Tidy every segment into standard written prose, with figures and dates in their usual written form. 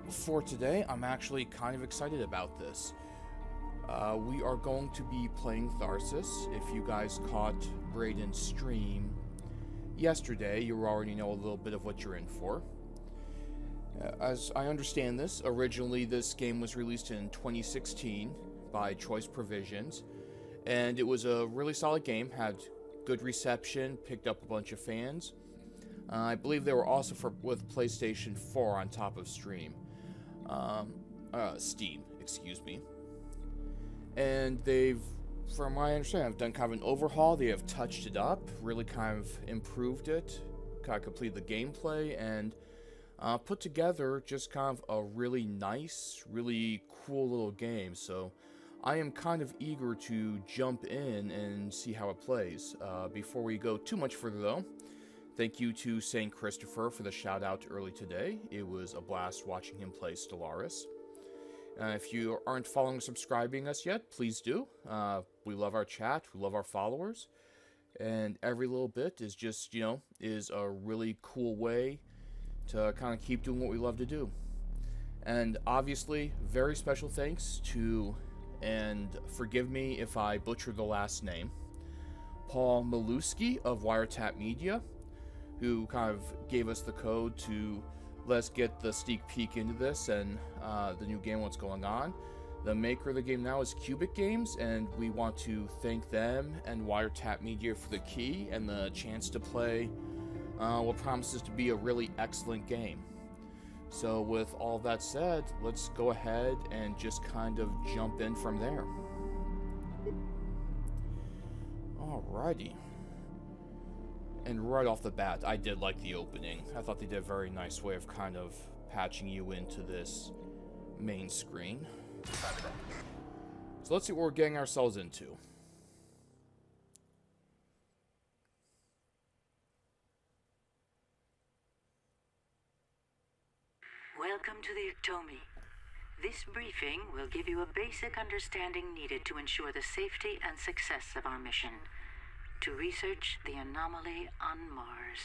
for today, I'm actually kind of excited about this. We are going to be playing Tharsis. If you guys caught Braden's stream yesterday, you already know a little bit of what you're in for. As I understand this, originally this game was released in 2016 by Choice Provisions, and it was a really solid game, had good reception, picked up a bunch of fans. I believe they were also with PlayStation 4 on top of Steam, excuse me. And they've, from my understanding, have done kind of an overhaul. They have touched it up, really kind of improved it, kind of completed the gameplay, and put together just kind of a really nice, really cool little game. So I am kind of eager to jump in and see how it plays. Before we go too much further though, thank you to St. Christopher for the shout out early today. It was a blast watching him play Stellaris. If you aren't following and subscribing us yet, please do. We love our chat, we love our followers, and every little bit is just, is a really cool way to kind of keep doing what we love to do. And obviously, very special thanks to, and forgive me if I butcher the last name, Paul Maluski of Wiretap Media, who kind of gave us the code to let's get the sneak peek into this and the new game, what's going on. The maker of the game now is QubicGames, and we want to thank them and Wiretap Media for the key and the chance to play what promises to be a really excellent game. So with all that said, let's go ahead and just kind of jump in from there. Alrighty. And right off the bat, I did like the opening. I thought they did a very nice way of kind of patching you into this main screen. So let's see what we're getting ourselves into. Welcome to the Ectomy. This briefing will give you a basic understanding needed to ensure the safety and success of our mission. To research the anomaly on Mars.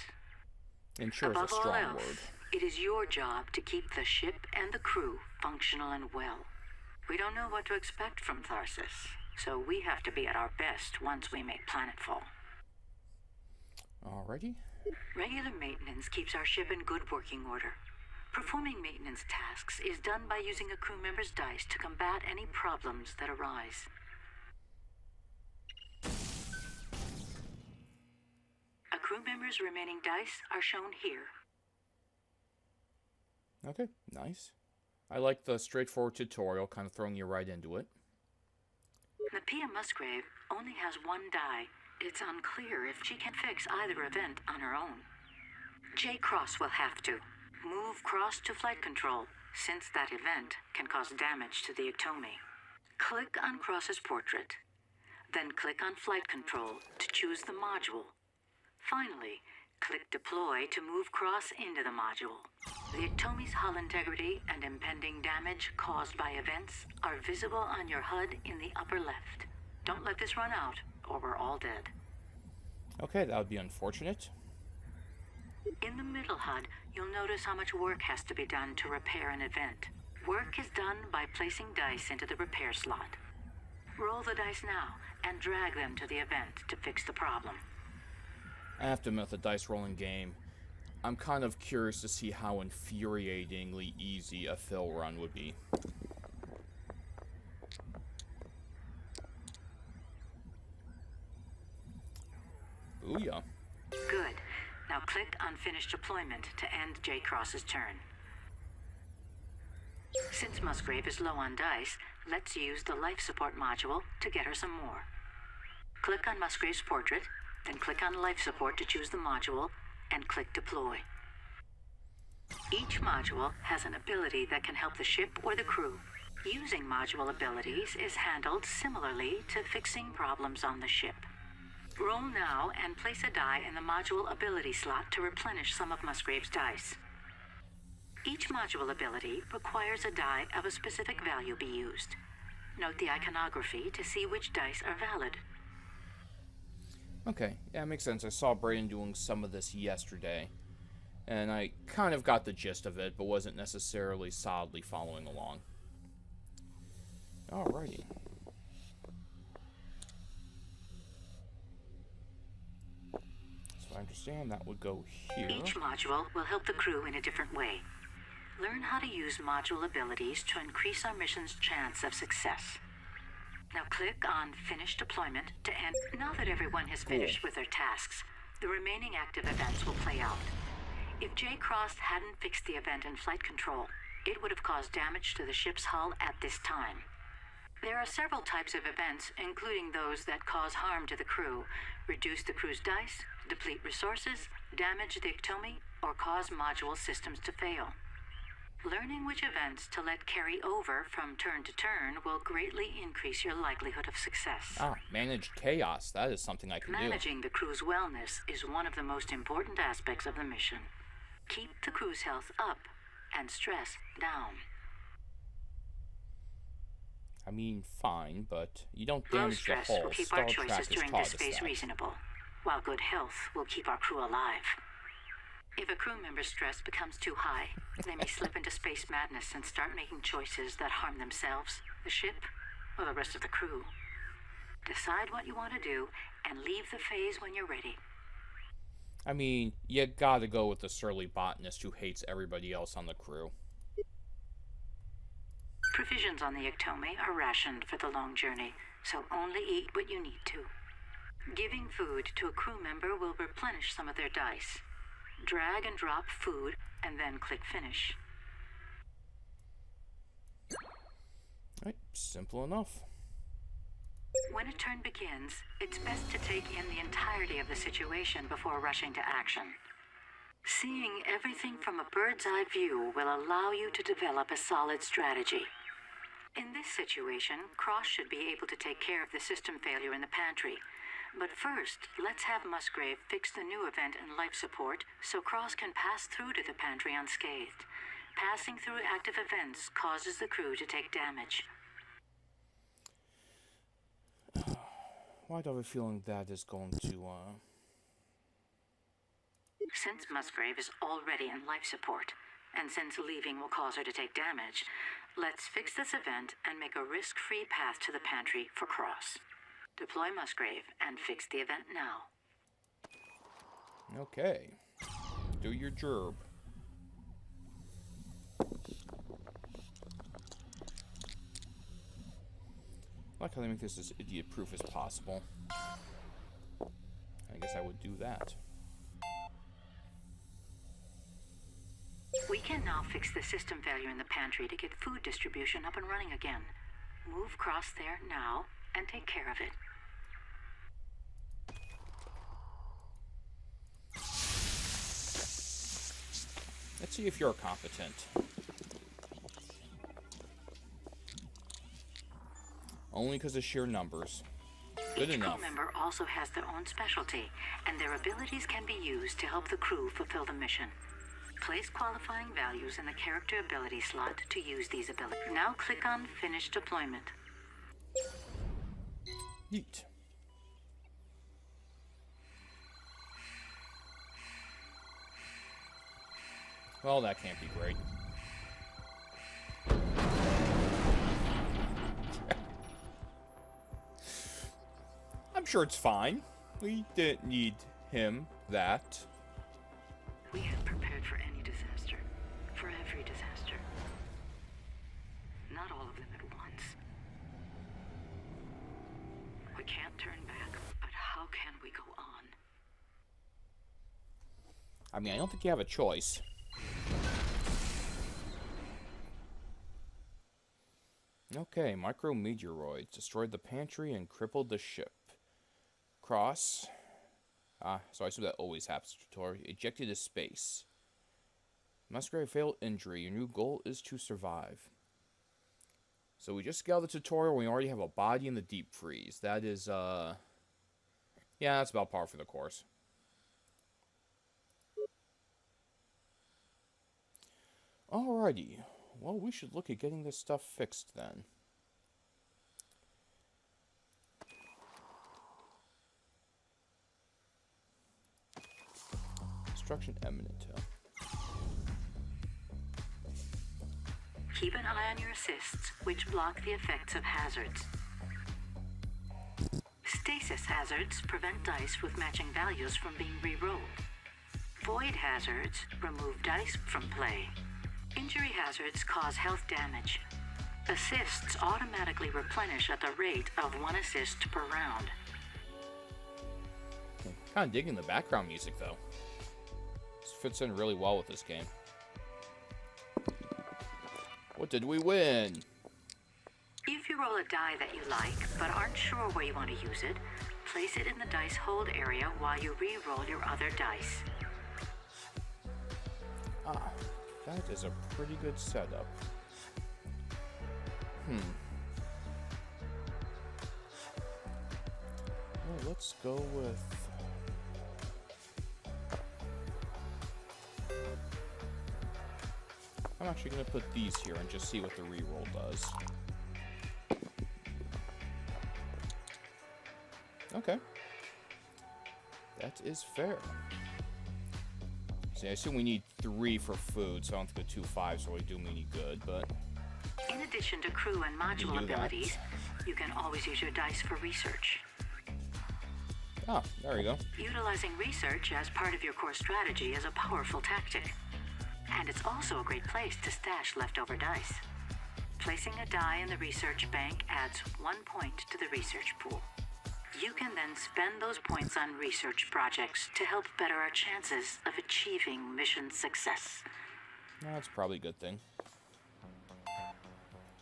Ensure is a Above all strong else, word. it is your job to keep the ship and the crew functional and well. We don't know what to expect from Tharsis, so we have to be at our best once we make planetfall. Alrighty. Regular maintenance keeps our ship in good working order. Performing maintenance tasks is done by using a crew member's dice to combat any problems that arise. A crew member's remaining dice are shown here. Okay, nice. I like the straightforward tutorial, kind of throwing you right into it. The Pia Musgrave only has one die. It's unclear if she can fix either event on her own. J. Cross will have to. Move Cross to flight control, since that event can cause damage to the Ectomy. Click on Cross's portrait. Then click on flight control to choose the module. Finally, click Deploy to move Cross into the module. The Ectomy's hull integrity and impending damage caused by events are visible on your HUD in the upper left. Don't let this run out, or we're all dead. Okay, that would be unfortunate. In the middle HUD, you'll notice how much work has to be done to repair an event. Work is done by placing dice into the repair slot. Roll the dice now, and drag them to the event to fix the problem. I have to admit, the dice rolling game, I'm kind of curious to see how infuriatingly easy a fill run would be. Booyah. Good. Now click on Finish Deployment to end J. Cross's turn. Since Musgrave is low on dice, let's use the life support module to get her some more. Click on Musgrave's portrait, then click on life support to choose the module, and click Deploy. Each module has an ability that can help the ship or the crew. Using module abilities is handled similarly to fixing problems on the ship. Roll now and place a die in the module ability slot to replenish some of Musgrave's dice. Each module ability requires a die of a specific value be used. Note the iconography to see which dice are valid. Okay, yeah, it makes sense. I saw Braden doing some of this yesterday. And I kind of got the gist of it, but wasn't necessarily solidly following along. Alrighty. So I understand that would go here. Each module will help the crew in a different way. Learn how to use module abilities to increase our mission's chance of success. Now click on Finish Deployment to end. Now that everyone has finished with their tasks, the remaining active events will play out. If J. Cross hadn't fixed the event in flight control, it would have caused damage to the ship's hull at this time. There are several types of events, including those that cause harm to the crew, reduce the crew's dice, deplete resources, damage the ectomy, or cause module systems to fail. Learning which events to let carry over from turn to turn will greatly increase your likelihood of success. Managed chaos. That is something I can do. Managing the crew's wellness is one of the most important aspects of the mission. Keep the crew's health up and stress down. I mean, fine, but you don't Low damage the stress hull. will keep Star our Trek choices has during taught this us phase that. reasonable, while good health will keep our crew alive. If a crew member's stress becomes too high, they may slip into space madness and start making choices that harm themselves, the ship, or the rest of the crew. Decide what you want to do and leave the phase when you're ready. I mean, you gotta go with the surly botanist who hates everybody else on the crew. Provisions on the ectomy are rationed for the long journey, so only eat what you need to. Giving food to a crew member will replenish some of their dice. Drag and drop food, and then click Finish. Right, simple enough. When a turn begins, it's best to take in the entirety of the situation before rushing to action. Seeing everything from a bird's eye view will allow you to develop a solid strategy. In this situation, Cross should be able to take care of the system failure in the pantry. But first, let's have Musgrave fix the new event in life support so Cross can pass through to the pantry unscathed. Passing through active events causes the crew to take damage. Why do I have a feeling that is going to, Since Musgrave is already in life support, and since leaving will cause her to take damage, let's fix this event and make a risk-free path to the pantry for Cross. Deploy Musgrave and fix the event now. Okay. Do your job. I like how they make this as idiot-proof as possible. I guess I would do that. We can now fix the system failure in the pantry to get food distribution up and running again. Move Cross there now and take care of it. Let's see if you're competent. Only because of sheer numbers. Good Each enough. crew member also has their own specialty, and their abilities can be used to help the crew fulfill the mission. Place qualifying values in the character ability slot to use these abilities. Now click on Finish Deployment. Yeet. Well, that can't be great. I'm sure it's fine. We didn't need him that. We had prepared for any disaster. For every disaster. Not all of them at once. We can't turn back, but how can we go on? I mean, I don't think you have a choice. Okay, micrometeoroids destroyed the pantry and crippled the ship. Cross. So I assume that always happens to Tori. Ejected to space. Musgrave failed injury. Your new goal is to survive. So we just scaled the tutorial. We already have a body in the deep freeze. That is, yeah, that's about par for the course. Alrighty. Well, we should look at getting this stuff fixed then. Destruction imminent. Keep an eye on your assists, which block the effects of hazards. Stasis hazards prevent dice with matching values from being re-rolled. Void hazards remove dice from play. Injury hazards cause health damage. Assists automatically replenish at the rate of 1 assist per round. Kind of digging the background music, though. This fits in really well with this game. What did we win? If you roll a die that you like, but aren't sure where you want to use it, place it in the dice hold area while you re-roll your other dice. Ah, that is a pretty good setup. Well, let's go with... I'm actually going to put these here and just see what the reroll does. Okay. That is fair. See, I assume we need 3 for food, so I don't think the 2 5s really do me any good, but... In addition to crew and module abilities, you can always use your dice for research. Ah, there we go. Utilizing research as part of your core strategy is a powerful tactic. And it's also a great place to stash leftover dice. Placing a die in the research bank adds 1 point to the research pool. You can then spend those points on research projects to help better our chances of achieving mission success. That's probably a good thing.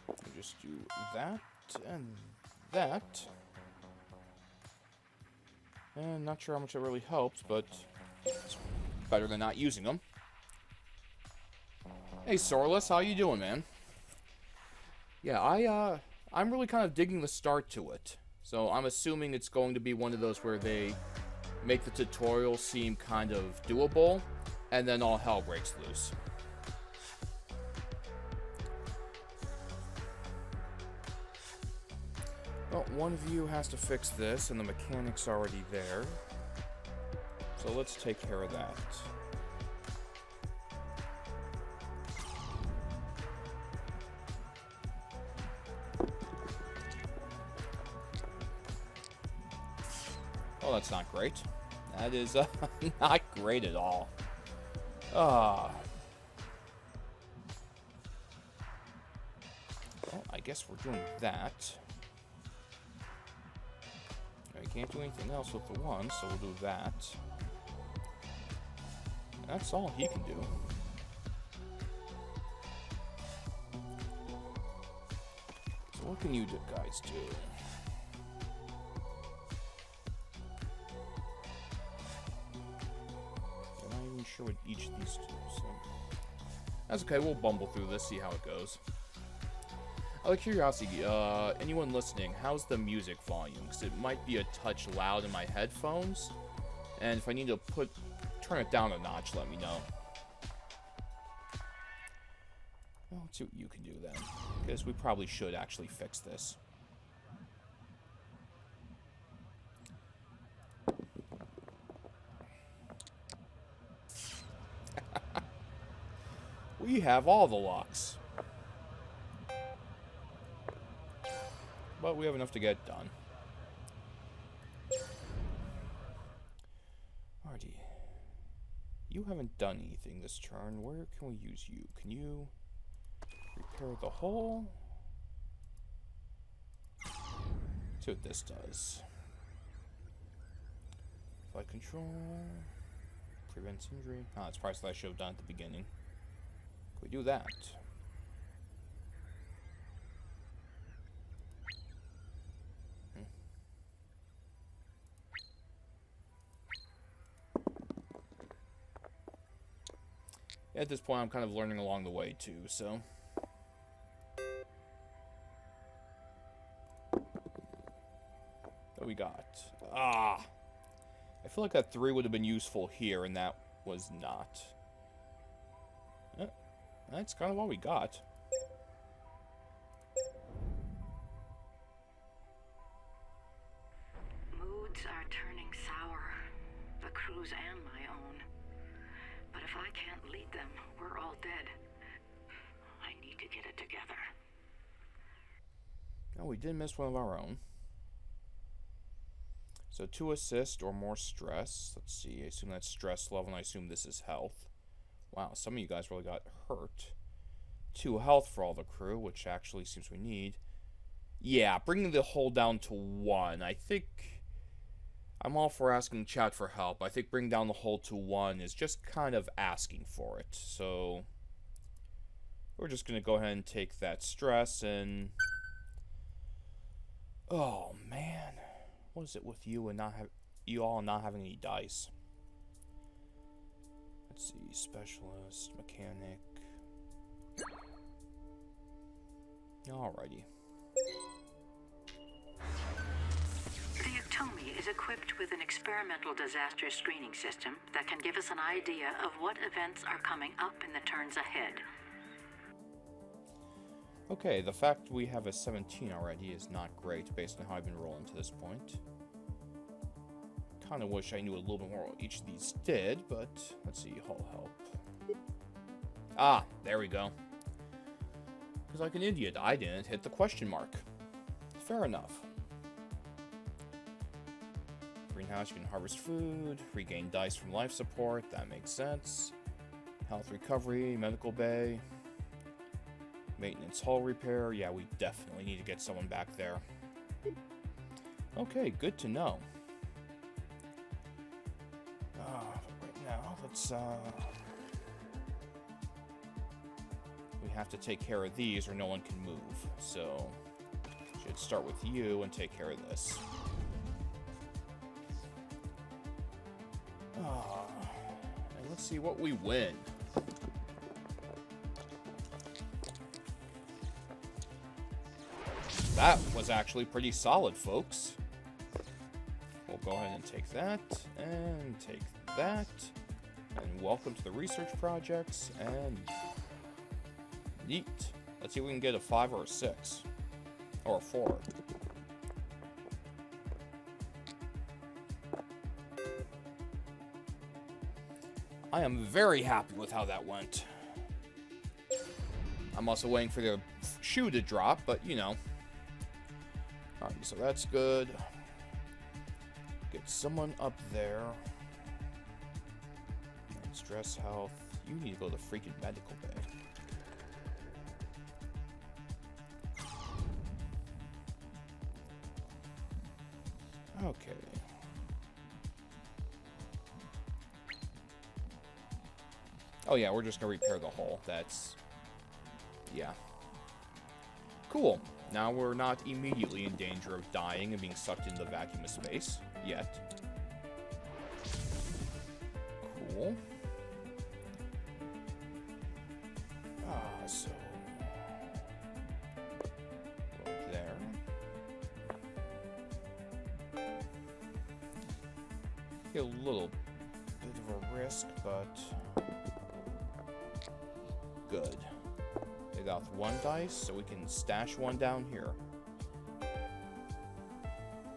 We'll just do that and that. And not sure how much it really helps, but it's better than not using them. Hey, Sorless, how you doing, man? Yeah, I'm really kind of digging the start to it. So I'm assuming it's going to be one of those where they make the tutorial seem kind of doable, and then all hell breaks loose. Well, one of you has to fix this, and the mechanic's already there. So let's take care of that. Oh, that's not great. That is not great at all. Well, I guess we're doing that. I can't do anything else with the one, so we'll do that. That's all he can do. So what can you guys do? I'm not even sure what each of these do, so... That's okay, we'll bumble through this, see how it goes. Out of curiosity, anyone listening, how's the music volume? Because it might be a touch loud in my headphones. And if I need to turn it down a notch, let me know. Well, let's see what you can do then. Because we probably should actually fix this. We have all the locks. But we have enough to get done. Artie, you haven't done anything this turn. Where can we use you? Can you repair the hull? See what this does. Flight control. Prevents injury. Ah, that's probably what I should have done at the beginning. Can we do that? At this point, I'm kind of learning along the way, too, so... What we got? Ah! I feel like that 3 would have been useful here, and that was not. That's kind of all we got. Moods are turning sour. The crew's and my own. But if I can't lead them, we're all dead. I need to get it together. Oh, we did miss one of our own. So 2 assist or more stress. Let's see, I assume that's stress level, and I assume this is health. Wow, some of you guys really got hurt. 2 health for all the crew, which actually seems we need. Yeah, bringing the hull down to 1. I think I'm all for asking chat for help. I think bringing down the hull to 1 is just kind of asking for it. So we're just going to go ahead and take that stress and... Oh, man. What is it with you and you all not having any dice? Let's see, specialist, mechanic. Alrighty. The Atomi is equipped with an experimental disaster screening system that can give us an idea of what events are coming up in the turns ahead. Okay, the fact we have a 17 already is not great based on how I've been rolling to this point. Kinda wish I knew a little bit more what each of these did, but let's see, hull help. Ah, there we go. Because like an idiot, I didn't hit the question mark. Fair enough. Greenhouse, you can harvest food, regain dice from life support, that makes sense. Health recovery, medical bay. Maintenance hull repair, yeah, we definitely need to get someone back there. Okay, good to know. Right now, let's, we have to take care of these or no one can move, so should start with you and take care of this. And let's see what we win. That was actually pretty solid, folks. We'll go ahead and take that, and take that, and welcome to the research projects, and neat. Let's see if we can get a 5 or a 6. Or a 4. I am very happy with how that went. I'm also waiting for the shoe to drop, but you know. Alright, so that's good. Get someone up there. And stress health. You need to go to the freaking medical bay. Okay. Oh yeah, we're just gonna repair the hull. That's... yeah. Cool. Now we're not immediately in danger of dying and being sucked into the vacuum of space. Yet. Cool. So... go there. Get a little bit of a risk, but... good. Take off 1 dice, so we can stash 1 down here.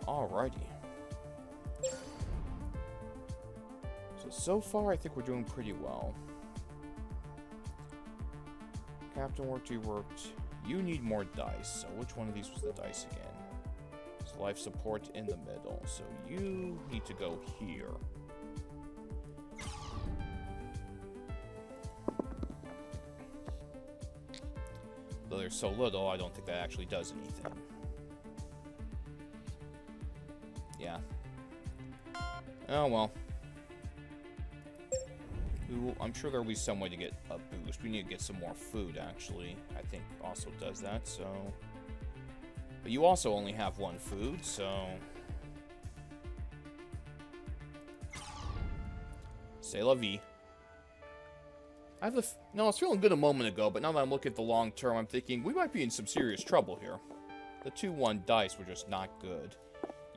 Alrighty. So far, I think we're doing pretty well. Captain worked, you worked. You need more dice, so which one of these was the dice again? It's life support in the middle, so you need to go here. Though there's so little, I don't think that actually does anything. Yeah. Oh well. I'm sure there'll be some way to get a boost. We need to get some more food, actually. I think also does that, so... but you also only have 1 food, so... C'est la vie. I was feeling good a moment ago, but now that I'm looking at the long term, I'm thinking we might be in some serious trouble here. The 2-1 dice were just not good.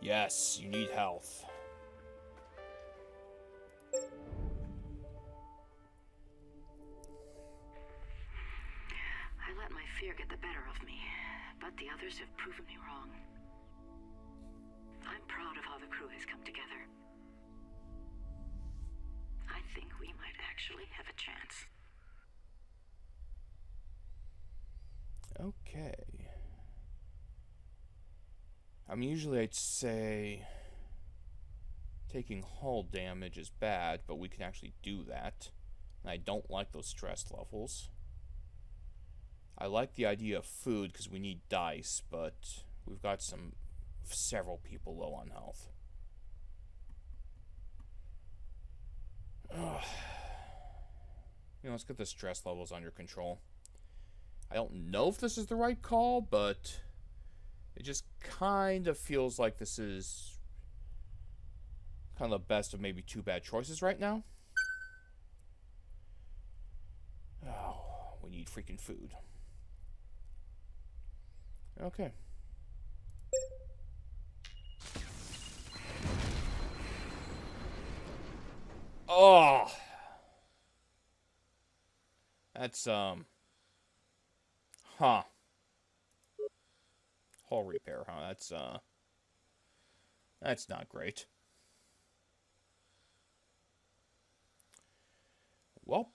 Yes, you need health. I let my fear get the better of me, but the others have proven me wrong. I'm proud of how the crew has come together. I think we might actually have a chance. Okay. mean, usually I'd say taking hull damage is bad, but we can actually do that. And I don't like those stress levels. I like the idea of food because we need dice, but we've got several people low on health. Ugh. You know, let's get the stress levels under control. I don't know if this is the right call, but it just kind of feels like this is kind of the best of maybe two bad choices right now. Oh, we need freaking food. Okay. Oh! That's, huh. Hull repair, huh? That's not great. Welp.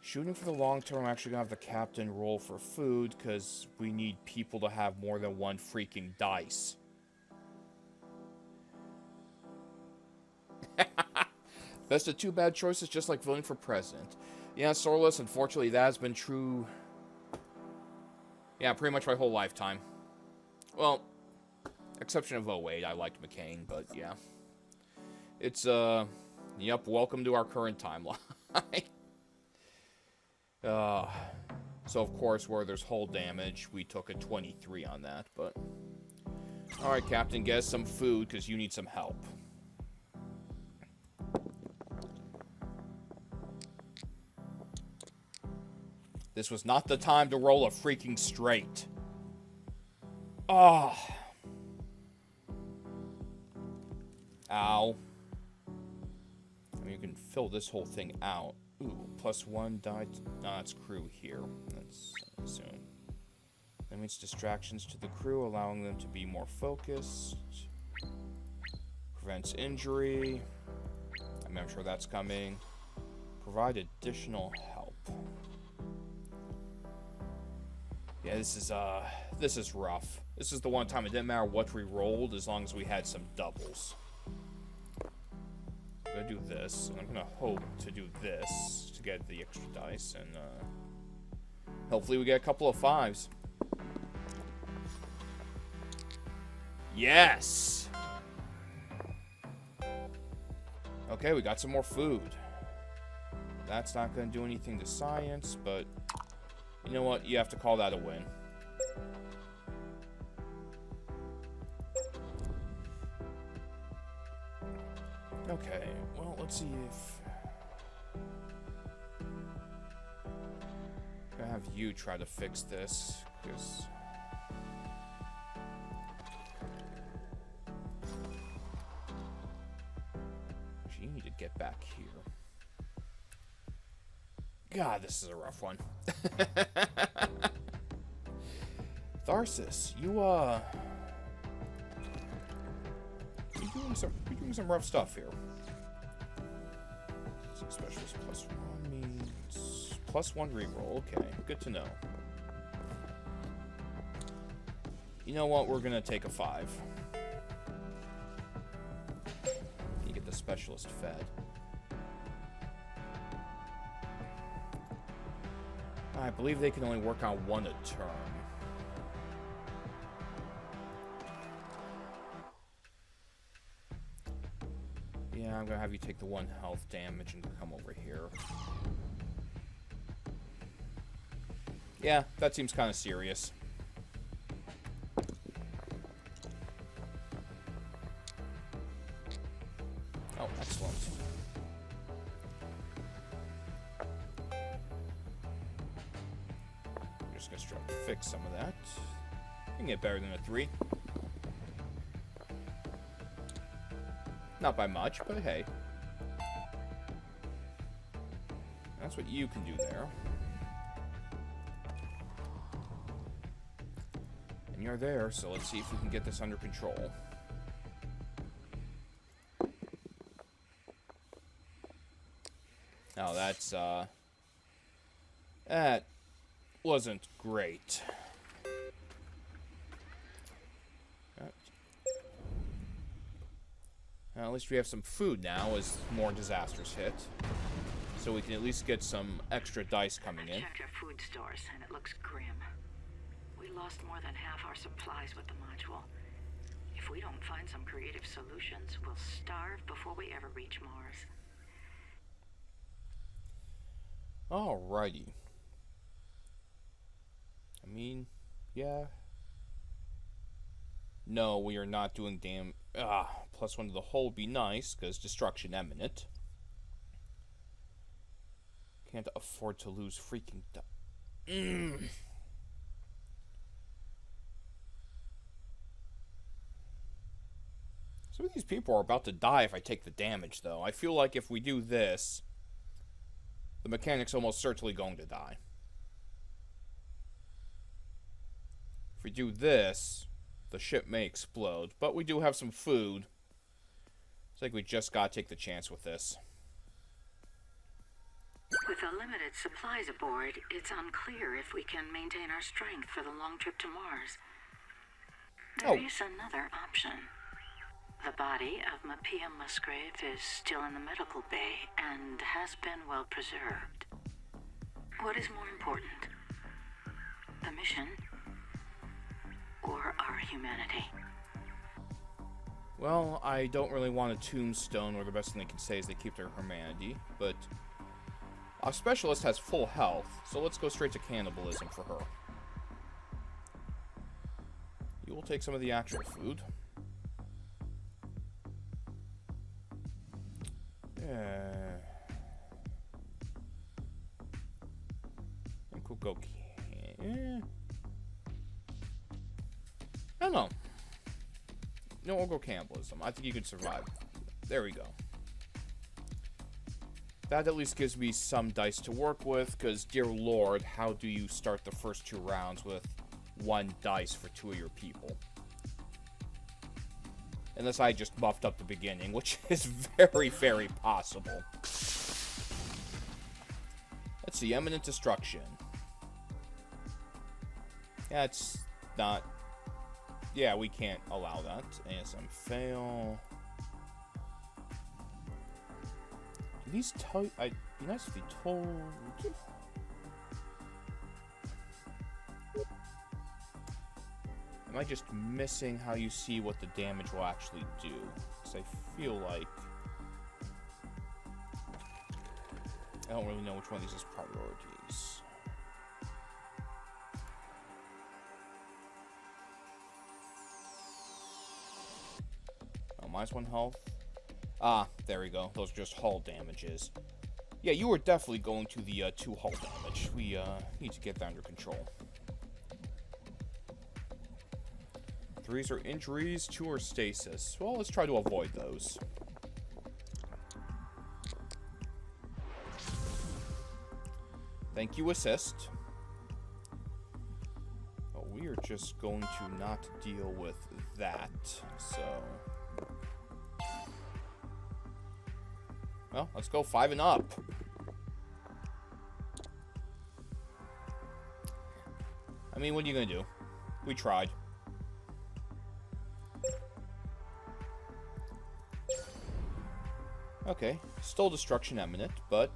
Shooting for the long term, I'm actually going to have the captain roll for food, because we need people to have more than one freaking dice. Best of two bad choices, just like voting for president. Yeah, Sorless, unfortunately, that has been true. Yeah, pretty much my whole lifetime. Well, exception of 08, I liked McCain, but yeah. It's, yep, welcome to our current timeline. So, of course, where there's hull damage, we took a 23 on that, but... Alright, Captain, get us some food, because you need some help. This was not the time to roll a freaking straight. Oh. Ow. I mean, you can fill this whole thing out. Ooh, +1 died. No, that's crew here. Let's assume. That means distractions to the crew, allowing them to be more focused. Prevents injury. I mean, I'm sure that's coming. Provide additional help. Yeah, this is rough. This is the one time it didn't matter what we rolled as long as we had some doubles. I'm gonna do this, and I'm gonna hope to do this to get the extra dice, and hopefully we get a couple of 5s. Yes! Okay, we got some more food. That's not gonna do anything to science, but you know what? You have to call that a win. Okay, well, let's see if... I'm gonna have you try to fix this, because... Actually, you need to get back here. God, this is a rough one. Tharsis, you're doing some rough stuff here. So specialist +1 means +1 reroll. Okay, good to know. You know what? We're gonna take a 5. You get the specialist fed. I believe they can only work on 1 a turn. Yeah, I'm gonna have you take the 1 health damage and come over here. Yeah, that seems kind of serious. Oh, excellent. I'm just gonna try to fix some of that. You can get better than a 3. Not by much, but hey. That's what you can do there. And you're there, so let's see if we can get this under control. Oh, that's, that wasn't great. At least we have some food now as more disasters hit. So we can at least get some extra dice coming in. I checked our food stores, and it looks grim. We lost more than half our supplies with the module. If we don't find some creative solutions, we'll starve before we ever reach Mars. Alrighty. I mean, yeah. No, we are not doing +1 to the hull would be nice, because destruction imminent. Can't afford to lose freaking Some of these people are about to die if I take the damage, though. I feel like if we do this, the mechanic's almost certainly going to die. If we do this, the ship may explode. But we do have some food. I think we just gotta take the chance with this. With the limited supplies aboard, it's unclear if we can maintain our strength for the long trip to Mars. There is another option. The body of Mapia Musgrave is still in the medical bay and has been well preserved. What is more important? The mission or our humanity? Well, I don't really want a tombstone where the best thing they can say is they keep their humanity, but our specialist has full health, so let's go straight to cannibalism for her. You will take some of the actual food. I think we'll go I don't know. No, we'll go cannibalism. I think you can survive. There we go. That at least gives me some dice to work with, because, dear lord, how do you start the first 2 rounds with 1 dice for 2 of your people? Unless I just buffed up the beginning, which is very, very possible. Let's see, imminent destruction. Yeah, it's not... Yeah, we can't allow that. ASM fail. Do these tell you... I'd be nice if they told... Am I just missing how you see what the damage will actually do? Because I feel like... I don't really know which one of these is priorities. Oh, -1 health. Ah, there we go. Those are just hull damages. Yeah, you are definitely going to the 2 hull damage. We need to get that under control. 3s are injuries, 2 are stasis. Well, let's try to avoid those. Thank you, assist. Oh, we are just going to not deal with that, so... Well, let's go 5 and up. I mean, what are you gonna do? We tried. Okay, still destruction imminent, but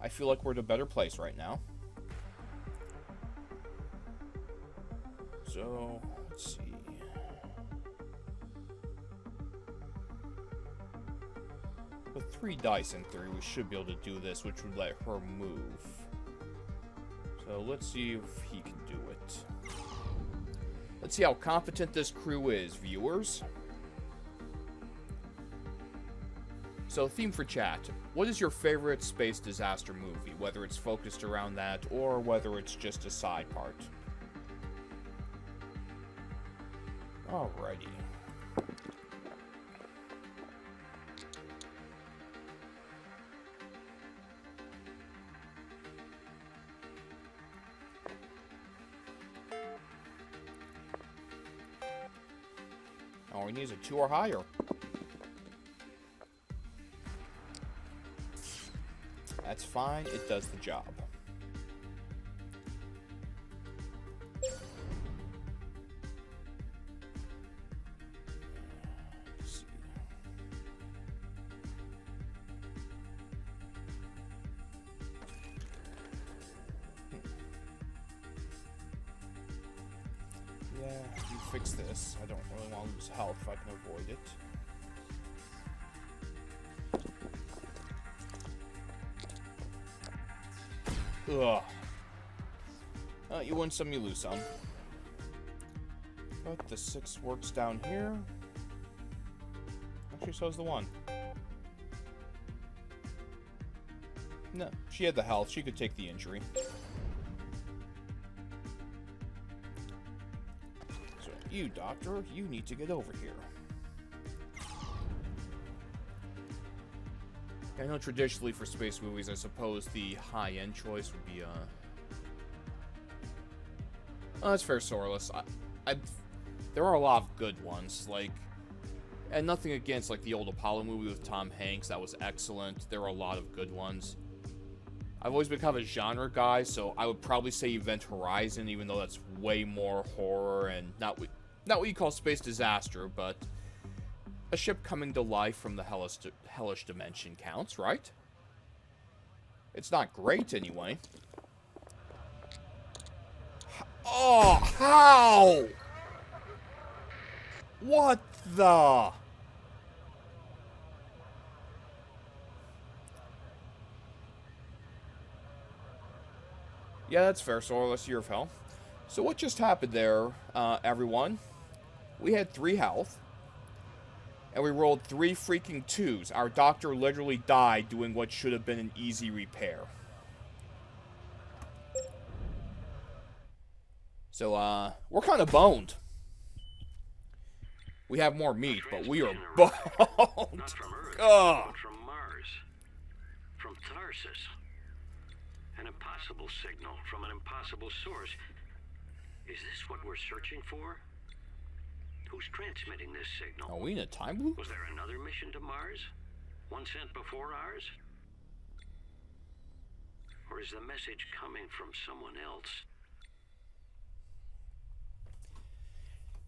I feel like we're in a better place right now. So, let's see. With 3 dice in theory, we should be able to do this, which would let her move. So let's see if he can do it. Let's see how competent this crew is, viewers. So, theme for chat. What is your favorite space disaster movie? Whether it's focused around that, or whether it's just a side part. Alrighty. All we need is a 2 or higher. That's fine, it does the job. Let's see. Yeah, you fix this. I don't really want to lose health if I can avoid it. Ugh. You win some, you lose some. But the 6 works down here. Actually, so is the 1. No, she had the health. She could take the injury. So, you, Doctor, you need to get over here. I know traditionally for space movies, I suppose the high-end choice would be, Oh, that's fair, Sorless. There are a lot of good ones, like... And nothing against, like, the old Apollo movie with Tom Hanks. That was excellent. There are a lot of good ones. I've always been kind of a genre guy, so I would probably say Event Horizon, even though that's way more horror and not what you call space disaster, but a ship coming to life from the hellish dimension counts, right? It's not great, anyway. Oh, how? What the? Yeah, that's fair, Sorless. Year of Hell. So what just happened there, everyone? We had 3 health. And we rolled 3 freaking 2s. Our doctor literally died doing what should have been an easy repair. So, we're kind of boned. We have more meat, but we are boned. Not from Earth, but from Mars. From Tharsis. An impossible signal from an impossible source. Is this what we're searching for? Who's transmitting this signal? Are we in a time loop? Was there another mission to Mars? One sent before ours? Or is the message coming from someone else?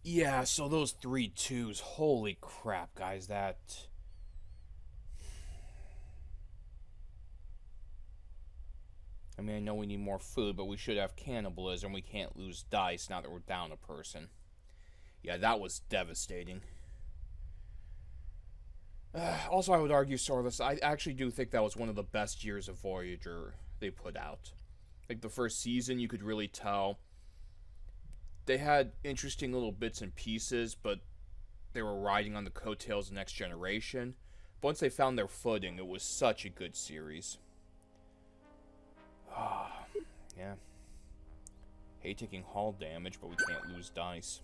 Yeah, so those 3 2s, holy crap, guys, that... I mean, I know we need more food, but we should have cannibalism. We can't lose dice now that we're down a person. Yeah, that was devastating. Also, I would argue, Sorless, I actually do think that was one of the best years of Voyager they put out. Like, the first season, you could really tell... They had interesting little bits and pieces, but they were riding on the coattails of Next Generation. But once they found their footing, it was such a good series. Yeah. Hate taking hull damage, but we can't lose dice.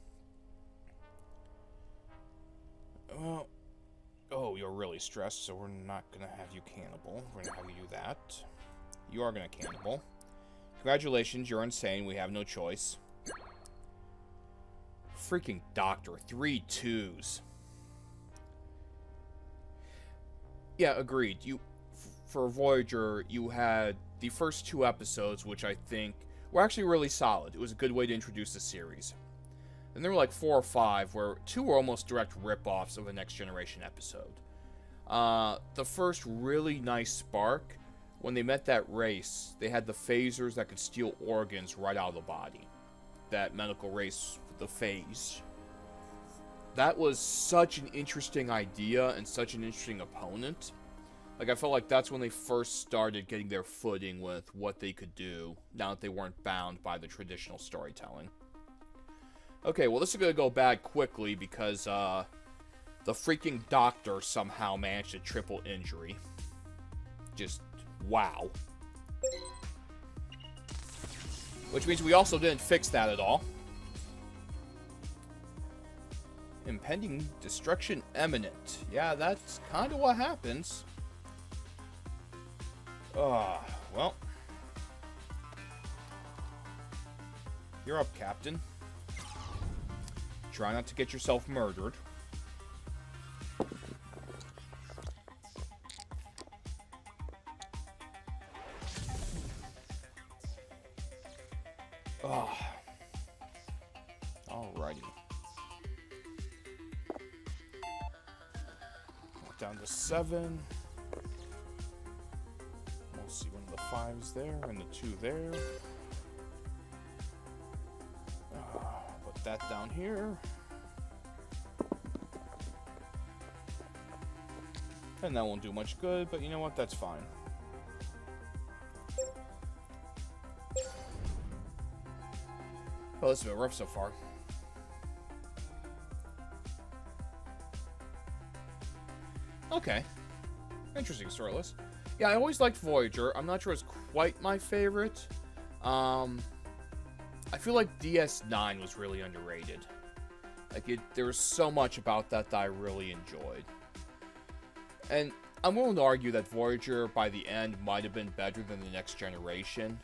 Oh, you're really stressed, so we're not gonna have you cannibal. We're gonna have you do that. You are gonna cannibal. Congratulations, you're insane. We have no choice. Freaking doctor, 3 2s. Yeah, agreed. For Voyager, you had the first 2 episodes, which I think were actually really solid. It was a good way to introduce the series. And there were like 4 or 5, where 2 were almost direct rip-offs of a Next Generation episode. The first really nice spark, when they met that race, they had the phasers that could steal organs right out of the body. That medical race, the phase. That was such an interesting idea and such an interesting opponent. Like, I felt like that's when they first started getting their footing with what they could do, now that they weren't bound by the traditional storytelling. Okay, well, this is gonna go bad quickly because, the freaking doctor somehow managed a triple injury. Just, wow. Which means we also didn't fix that at all. Impending destruction imminent. Yeah, that's kind of what happens. Well. You're up, Captain. Try not to get yourself murdered. Alrighty. Down to 7. We'll see one of the 5s there and the 2 there. Put that down here. And that won't do much good, but you know what? That's fine. Well, this has been rough so far. Okay. Interesting story list. Yeah, I always liked Voyager. I'm not sure it's quite my favorite. I feel like DS9 was really underrated. Like, there was so much about that I really enjoyed. And I'm willing to argue that Voyager, by the end, might have been better than the Next Generation.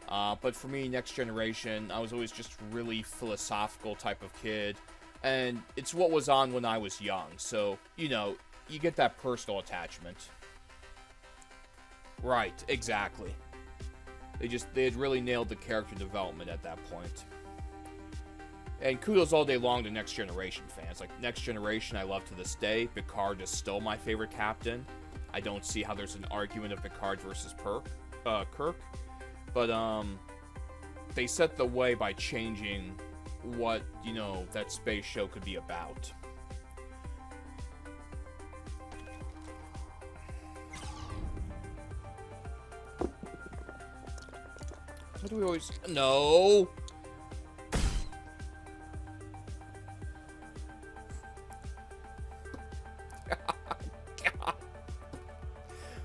But for me, Next Generation, I was always just really philosophical type of kid. And it's what was on when I was young. So, you know, you get that personal attachment. Right, exactly. They had really nailed the character development at that point. And kudos all day long to Next Generation fans. Like, Next Generation I love to this day. Picard is still my favorite captain. I don't see how there's an argument of Picard versus Kirk. But, they set the way by changing what, you know, that space show could be about. What do we always... No!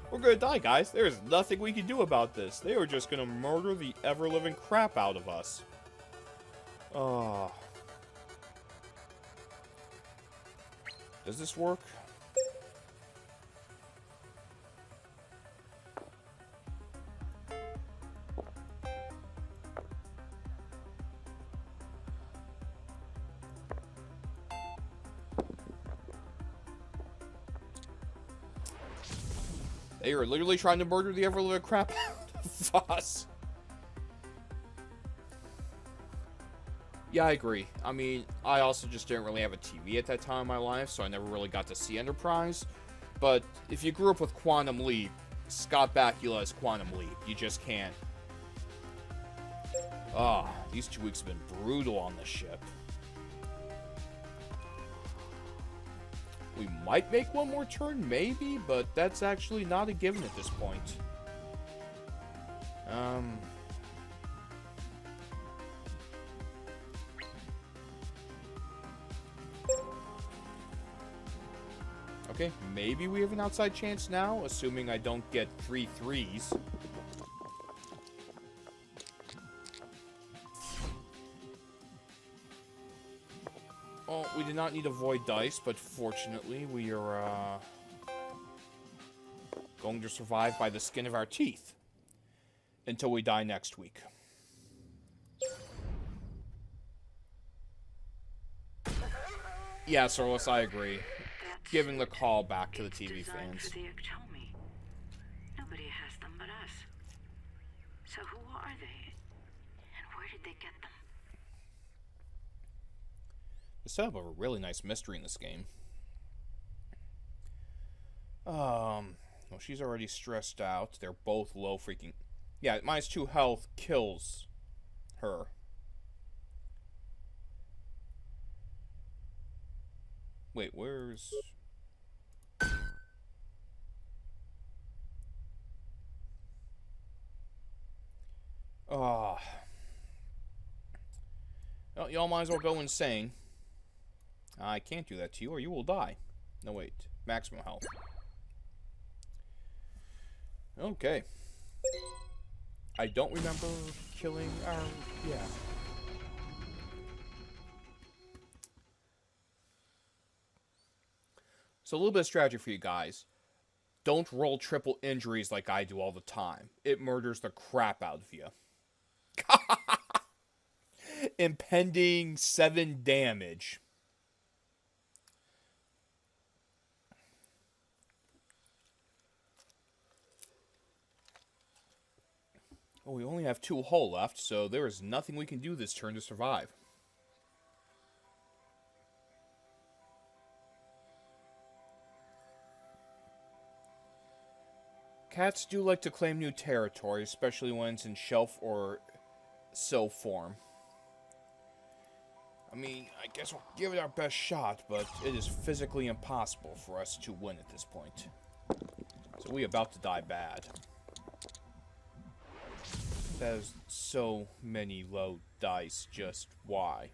We're gonna die, guys. There's nothing we can do about this. They are just gonna murder the ever-living crap out of us. Oh. Does this work? They are literally trying to murder the ever-living crap out of us. Yeah, I agree. I mean, I also just didn't really have a TV at that time in my life, so I never really got to see Enterprise. But if you grew up with Quantum Leap, Scott Bakula is Quantum Leap. You just can't. Ah, these 2 weeks have been brutal on the ship. We might make one more turn, maybe, but that's actually not a given at this point. Okay, maybe we have an outside chance now, assuming I don't get 3 threes. Well, we did not need a void dice, but fortunately we are going to survive by the skin of our teeth until we die next week. Yeah, Sorless, I agree. Giving the call back to the TV fans. Nobody has them but us. So who are they? And where did they get them? The setup of a really nice mystery in this game. Well, she's already stressed out. They're both low freaking... Yeah, -2 health kills her. Wait, where's... Well, y'all might as well go insane. I can't do that to you, or you will die. No, wait. Maximum health. Okay. I don't remember killing our... Yeah. So a little bit of strategy for you guys. Don't roll triple injuries like I do all the time. It murders the crap out of you. Impending 7 damage. Oh, we only have 2 hull left, so there is nothing we can do this turn to survive. Cats do like to claim new territory, especially when it's in shelf or sill form. I mean, I guess we'll give it our best shot, but it is physically impossible for us to win at this point. So we about to die bad. There's so many low dice, just why?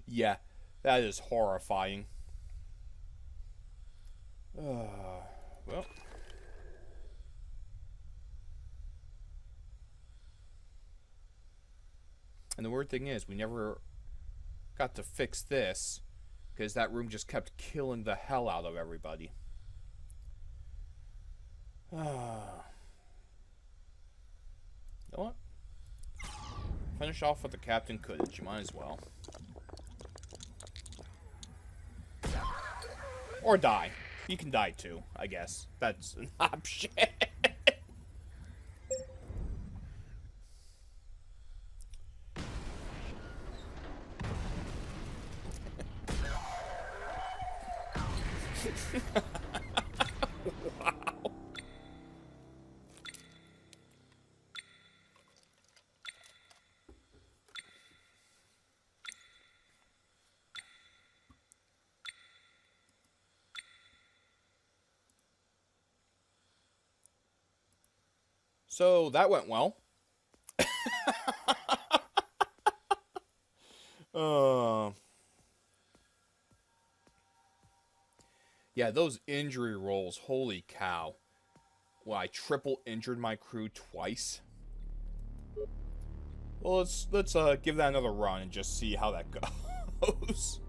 Yeah, that is horrifying. Well. And the weird thing is, we never got to fix this, because that room just kept killing the hell out of everybody. You know what? Finish off with the Captain Couldn't. You might as well. Or die. You can die too, I guess. That's an option. Wow. So that went well. Yeah, those injury rolls, holy cow. Well, I triple injured my crew twice. Well, let's give that another run and just see how that goes.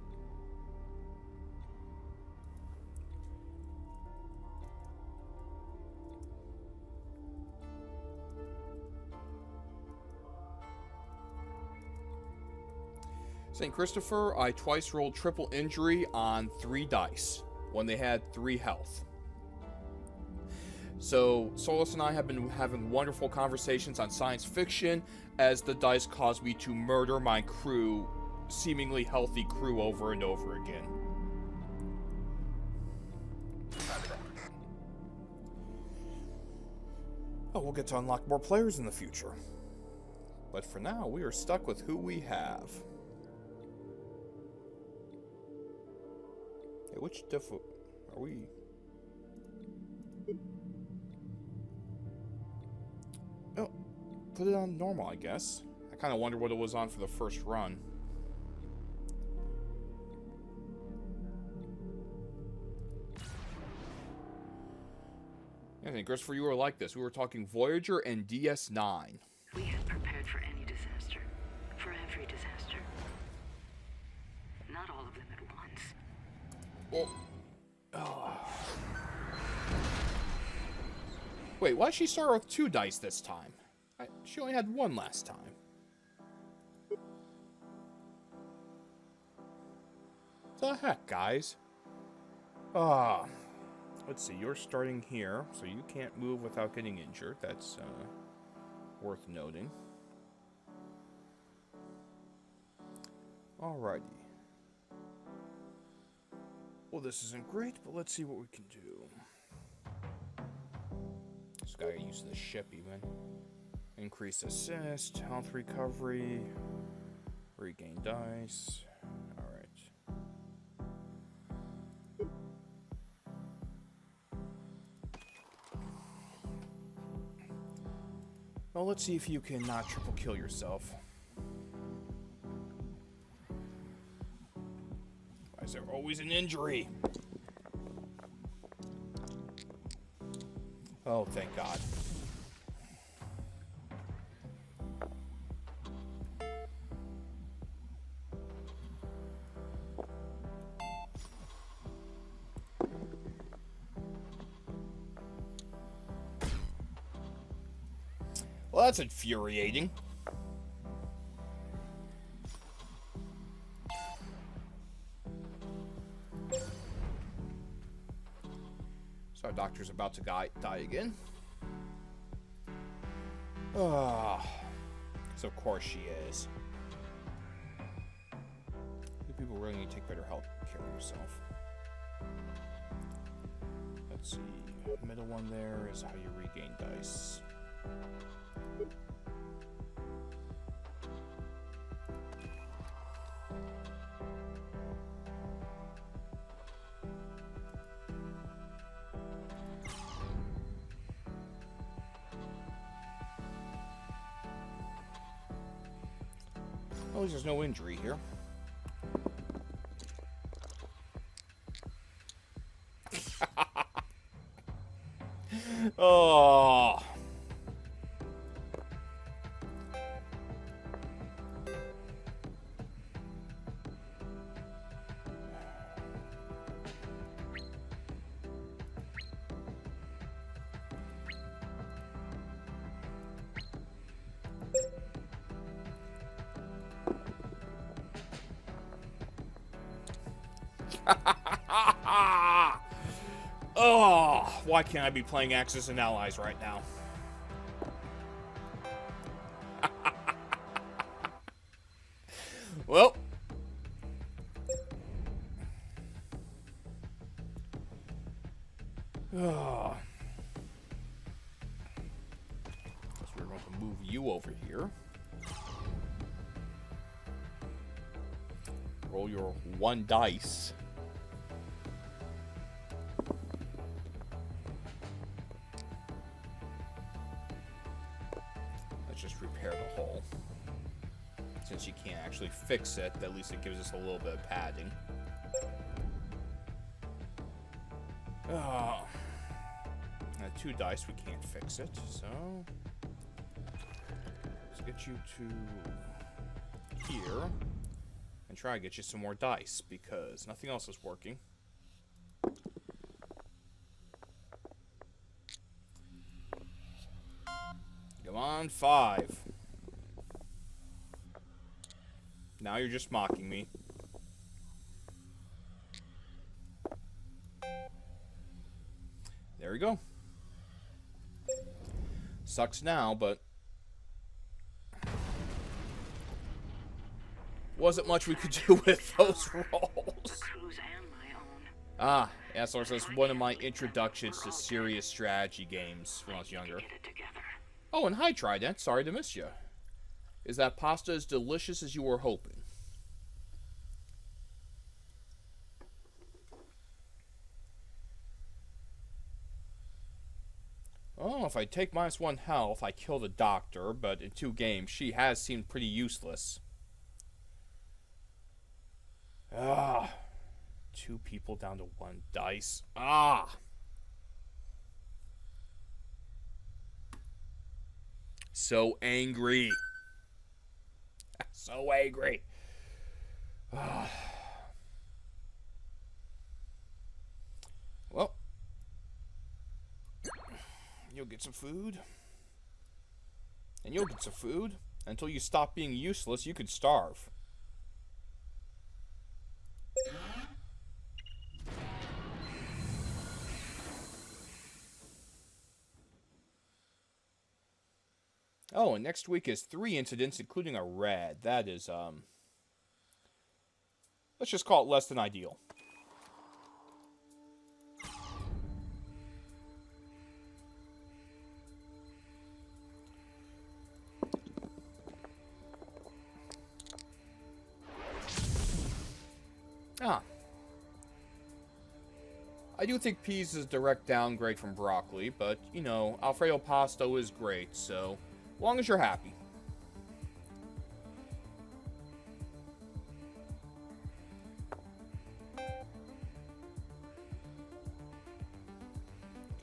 St. Christopher, I twice rolled triple injury on 3 dice when they had 3 health. So, Solus and I have been having wonderful conversations on science fiction as the dice caused me to murder my crew, seemingly healthy crew, over and over again. Oh, we'll get to unlock more players in the future. But for now, we are stuck with who we have. Hey, which diff are we? Oh, put it on normal, I guess. I kind of wonder what it was on for the first run. I think, Christopher, you were like this. We were talking Voyager and DS9. We had prepared for any disaster. For every disaster. Not all of them at once. Well, wait, why'd she start with 2 dice this time? She only had 1 last time. The heck, guys? Let's see, you're starting here, so you can't move without getting injured. That's, worth noting. Alrighty. Well, this isn't great, but let's see what we can do. Just gotta use the ship, even. Increase assist, health recovery, regain dice. Alright. Well, let's see if you can not triple kill yourself. Why is there always an injury? Oh, thank God. Well, that's infuriating. So our doctor's about to die again. Ah, so of course she is. You people really need to take better health care of yourself. Let's see. The middle one there is how you regain dice. At least there's no injury here. Oh. Oh, why can't I be playing Axis and Allies right now? Well. Oh. Guess we're going to move you over here. Roll your 1 dice. Let's just repair the hole. Since you can't actually fix it, at least it gives us a little bit of padding. Oh. 2 dice, we can't fix it, so... let's get you to here. And try to get you some more dice, because nothing else is working. Come on, 5. Now you're just mocking me. There we go. Sucks now, but... wasn't much we could do with those rolls. Ah, yeah, so that's one of my introductions to serious strategy games when I was younger. Oh, and hi, Trident. Sorry to miss you. Is that pasta as delicious as you were hoping? Oh, if I take -1 health, I kill the doctor, but in 2 games, she has seemed pretty useless. Ah, 2 people down to 1 dice. Ah! So angry. So angry. Ah. Well, you'll get some food. And you'll get some food. Until you stop being useless, you could starve. Oh, and next week is 3 incidents, including a red. That is, let's just call it less than ideal. Ah. I do think peas is a direct downgrade from broccoli, but, you know, Alfredo pasta is great, so... as long as you're happy.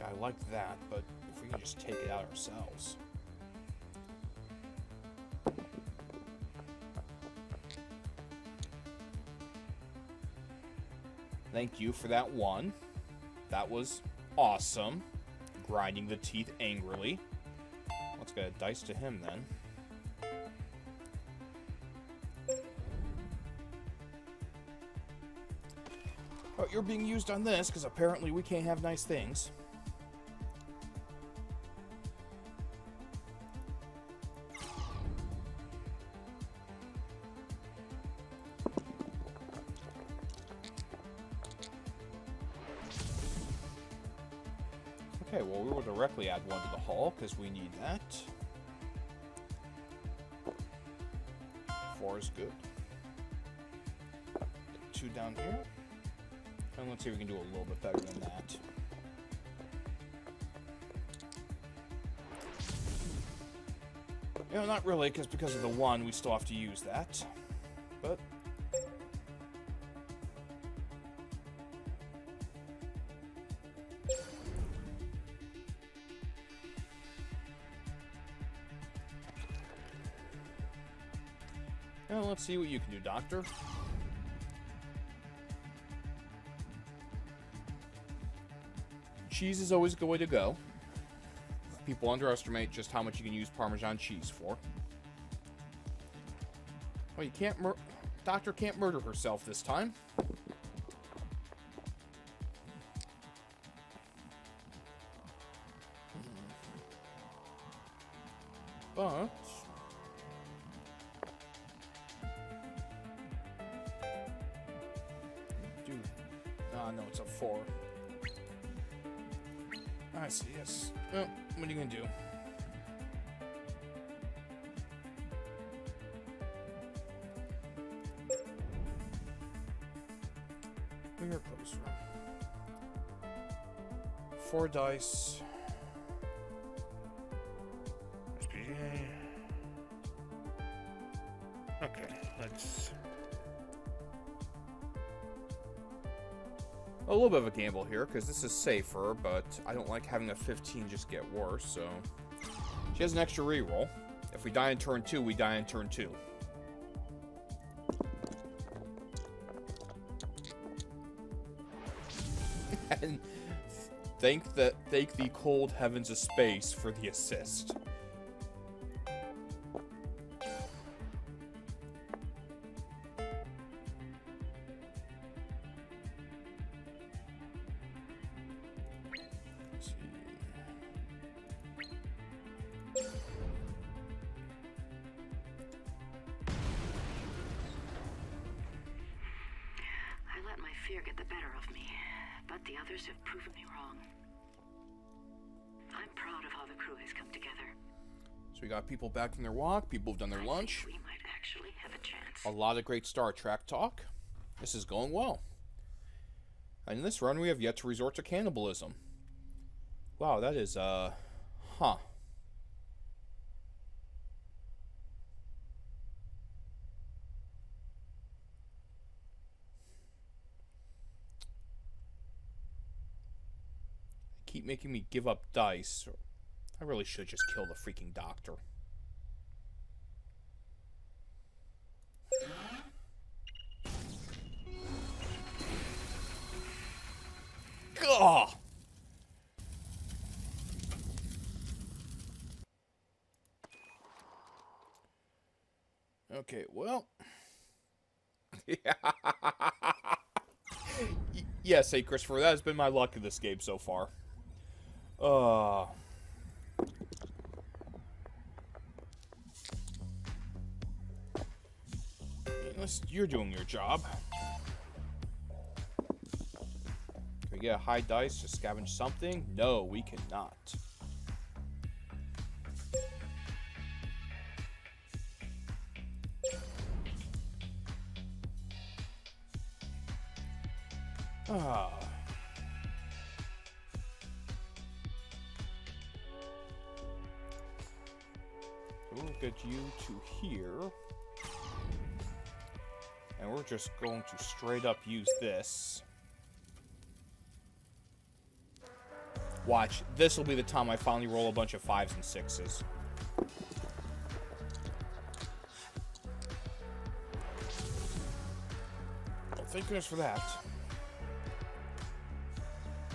I like that, but if we can just take it out ourselves. Thank you for that 1. That was awesome. Grinding the teeth angrily. Let's get a dice to him, then. Oh, you're being used on this, because apparently we can't have nice things. Okay, well, we will directly add one to the hull, because we need that. 4 is good. 2 down here. And let's see if we can do a little bit better than that. You know, not really, because of the 1, we still have to use that. But... well, let's see what you can do, Doctor. Cheese is always a good way to go. People underestimate just how much you can use Parmesan cheese for. Well, you can't Doctor can't murder herself this time. But... dude. Ah, no, it's a 4. I see, yes. Well, what are you gonna do? Where closer. 4 dice. Okay, let's... a little bit of a gamble here, because this is safer, but I don't like having a 15 just get worse, so... she has an extra reroll. If we die in turn 2, we die in turn 2. And thank the cold heavens of space for the assist. Fear get the better of me, but the others have proven me wrong. I'm proud of how the crew has come together. So we got people back from their walk, people have done their lunch. We might actually have a chance. A lot of great Star Trek talk. This is going well. And in this run, we have yet to resort to cannibalism. Wow, that is, huh. Keep making me give up dice. I really should just kill the freaking doctor. Gah! Okay, well. Yes, hey Christopher, that has been my luck in this game so far. Unless you're doing your job. Can we get a high dice to scavenge something? No, we cannot. We'll get you to here. And we're just going to straight up use this. Watch, this will be the time I finally roll a bunch of 5s and 6s. Well, thank goodness for that.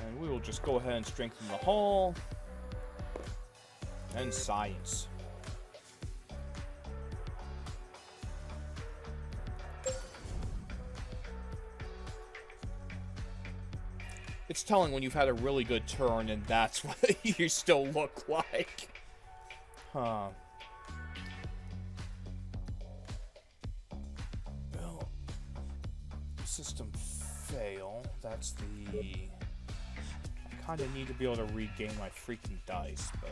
And we will just go ahead and strengthen the hull. And science. It's telling when you've had a really good turn and that's what you still look like. Huh. Well, system fail. That's the kind of need to be able to regain my freaking dice, but...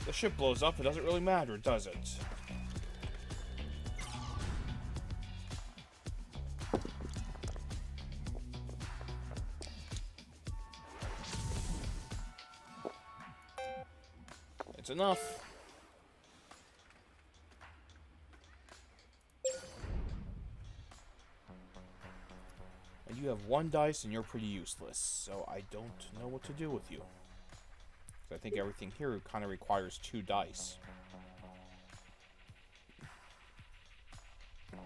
The ship blows up, it doesn't really matter, does it? It's enough. And you have one dice and you're pretty useless, so I don't know what to do with you. I think everything here kind of requires 2 dice. I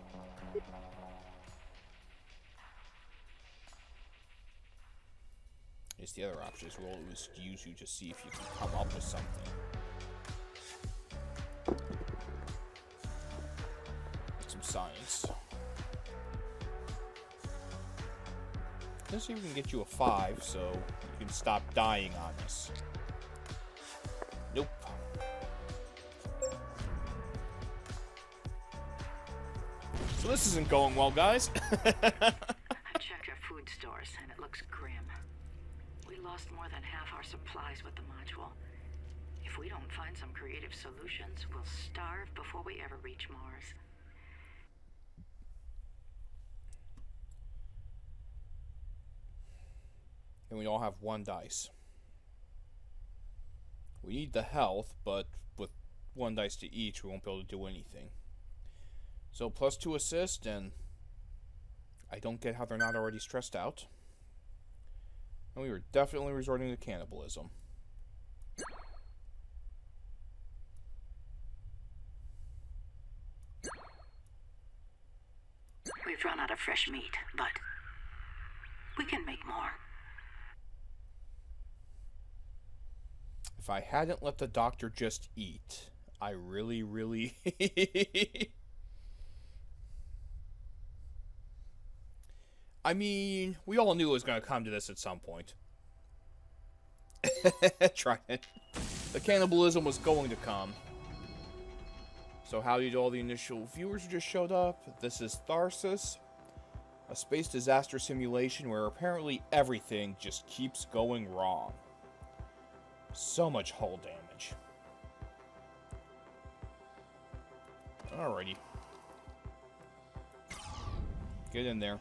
guess the other option is we'll just use you to see if you can come up with something. Some science. Let's see if we can get you a 5, so you can stop dying on us. Nope. So this isn't going well, guys. I checked our food stores, and it looks grim. We lost more than half our supplies with the module. If we don't find some creative solutions, we'll starve before we ever reach Mars. And we all have 1 dice. We need the health, but with 1 dice to each, we won't be able to do anything. So +2 assist, and I don't get how they're not already stressed out. And we were definitely resorting to cannibalism. We've run out of fresh meat, but we can make more. If I hadn't let the doctor just eat, I really... I mean, we all knew it was going to come to this at some point. Try it. The cannibalism was going to come. So how did all the initial viewers who just showed up? This is Tharsis, a space disaster simulation where apparently everything just keeps going wrong. So much hull damage. Alrighty. Get in there.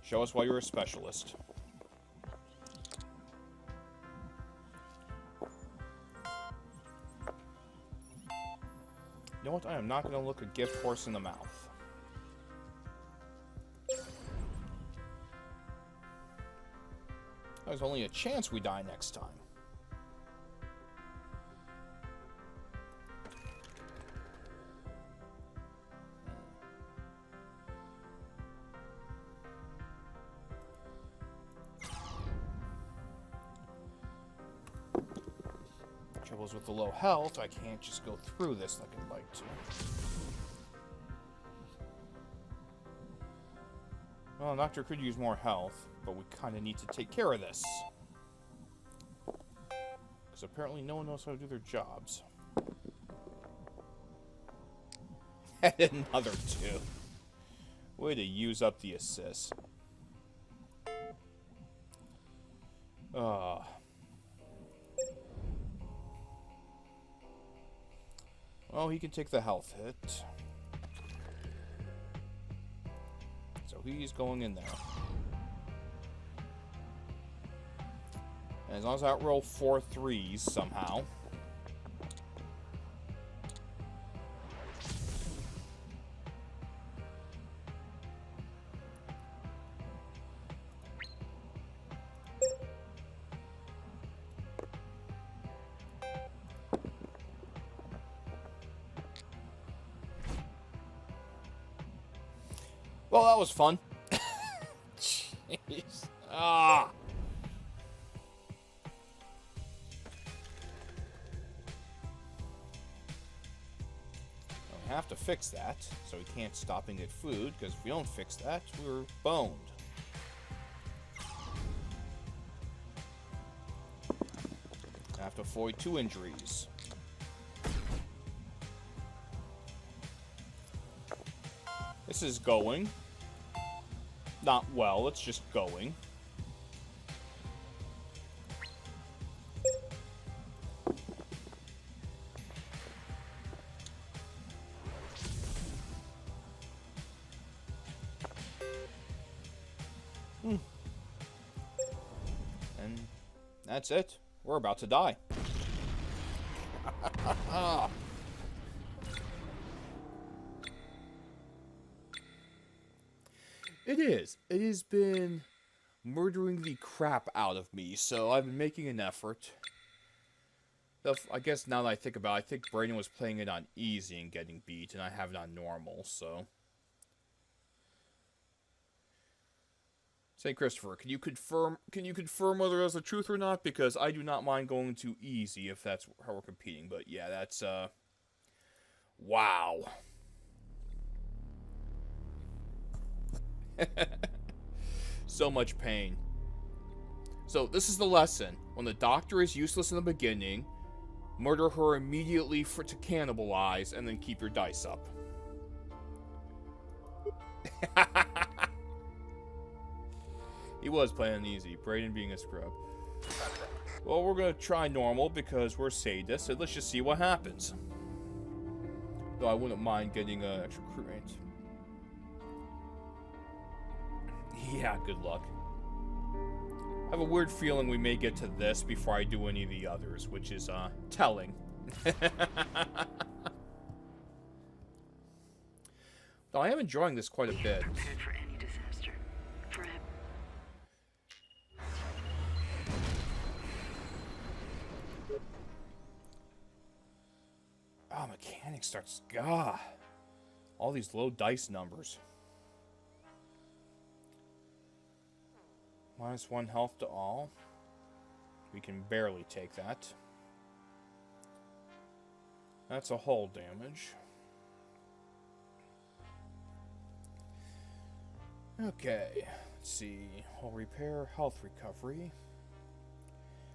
Show us why you're a specialist. You know what? I am not going to look a gift horse in the mouth. There's only a chance we die next time. Troubles with the low health, I can't just go through this like I'd like to. Well, Doctor could use more health, but we kind of need to take care of this. Because apparently no one knows how to do their jobs. And another 2. Way to use up the assist. Well, he can take the health hit. So he's going in there. And as long as I outroll 4 3s somehow. Well, that was fun. Jeez. Ah. We have to fix that, so we can't stop and get food, because if we don't fix that, we're boned. I have to avoid 2 injuries. This is going. Not well, it's just going. That's it. We're about to die. It is. It has been murdering the crap out of me, so I've been making an effort. I guess now that I think about it, I think Brayden was playing it on easy and getting beat, and I have it on normal, so... St. Christopher, can you confirm whether that's the truth or not? Because I do not mind going to easy if that's how we're competing. But yeah, that's wow. So much pain. So this is the lesson. When the doctor is useless in the beginning, murder her immediately to cannibalize, and then keep your dice up. He was playing easy, Brayden being a scrub. Well, we're going to try normal because we're sadists, and let's just see what happens. Though I wouldn't mind getting an extra crewmate. Yeah, good luck. I have a weird feeling we may get to this before I do any of the others, which is, telling. Though I am enjoying this quite a bit. Prepared for any disaster. For him. Oh, mechanics starts. Gah. All these low dice numbers. -1 health to all. We can barely take that. That's a hull damage. Okay. Let's see. Hull repair, health recovery.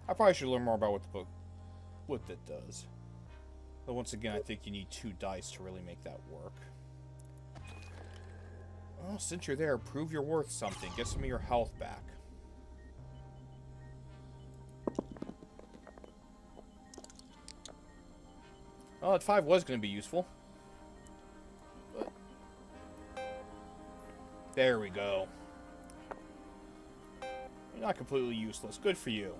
I probably should learn more about what that does. But once again, I think you need 2 dice to really make that work. Well, since you're there, prove you're worth something. Get some of your health back. Well, that 5 was going to be useful. But there we go. You're not completely useless. Good for you.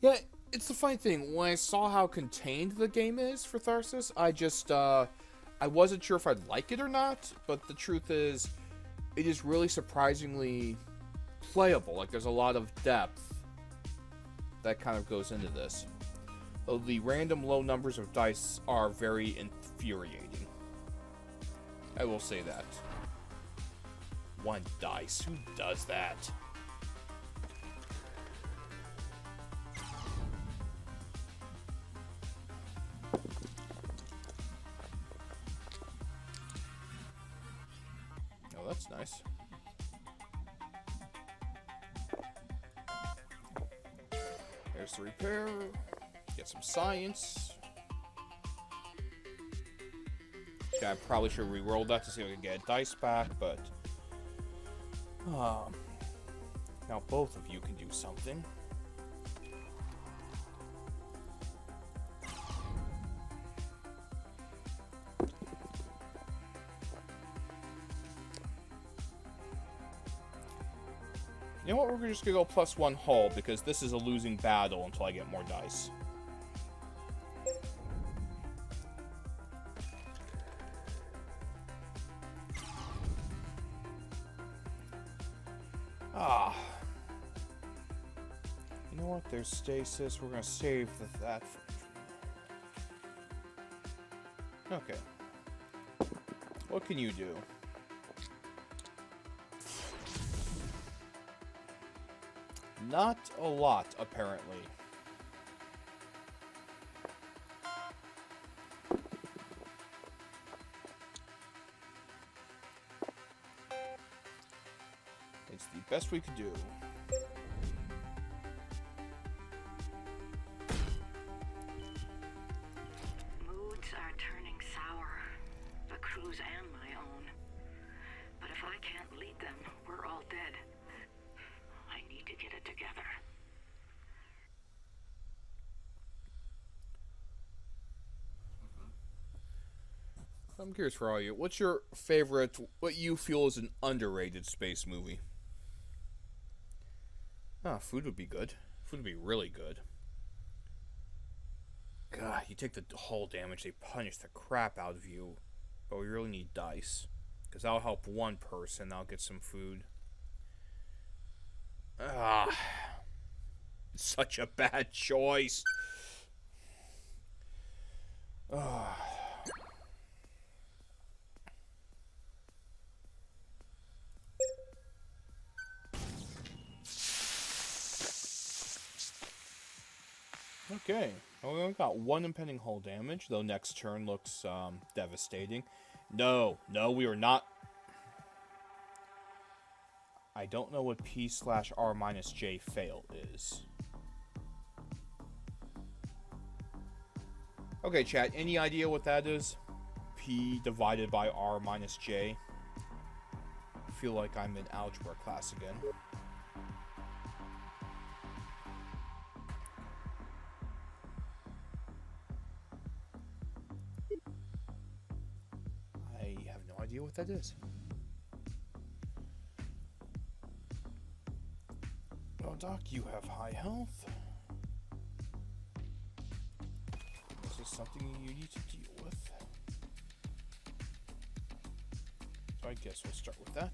Yeah, it's the funny thing. When I saw how contained the game is for Tharsis, I just, I wasn't sure if I'd like it or not, but the truth is, it is really surprisingly playable. Like, there's a lot of depth that kind of goes into this. Though the random low numbers of dice are very infuriating. I will say that. 1 dice. Who does that? Oh, that's nice. There's the repair. Get some science. Okay, I probably should re-roll that to see if I can get a dice back, but... now both of you can do something. You know what, we're just gonna go +1 hull, because this is a losing battle until I get more dice. You know what, there's stasis, we're gonna save that for... Okay. What can you do? Not a lot, apparently. It's the best we could do. Moods are turning sour. The crew's and my own. But if I can't lead them, we're all dead. I need to get it together. I'm curious for all you. What's your favorite, what you feel is an underrated space movie? Ah, food would be good. Food would be really good. God, you take the hull damage, they punish the crap out of you. But we really need dice. Because that'll help one person, that'll get some food. Ah, such a bad choice. Ah. Okay, well, we only got one impending hull damage, though next turn looks devastating. No, we are not. I don't know what P/R-J fail is. Okay, chat, any idea what that is? P divided by R-J. I feel like I'm in algebra class again. I have no idea what that is. Well, Doc, you have high health. This is something you need to deal with. So I guess we'll start with that.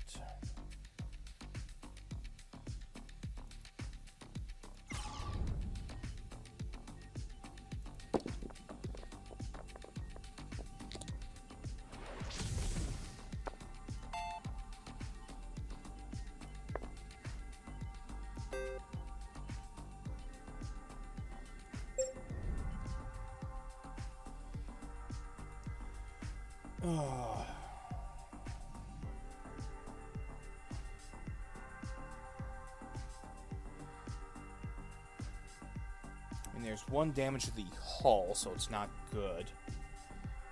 And there's one damage to the hull, so it's not good.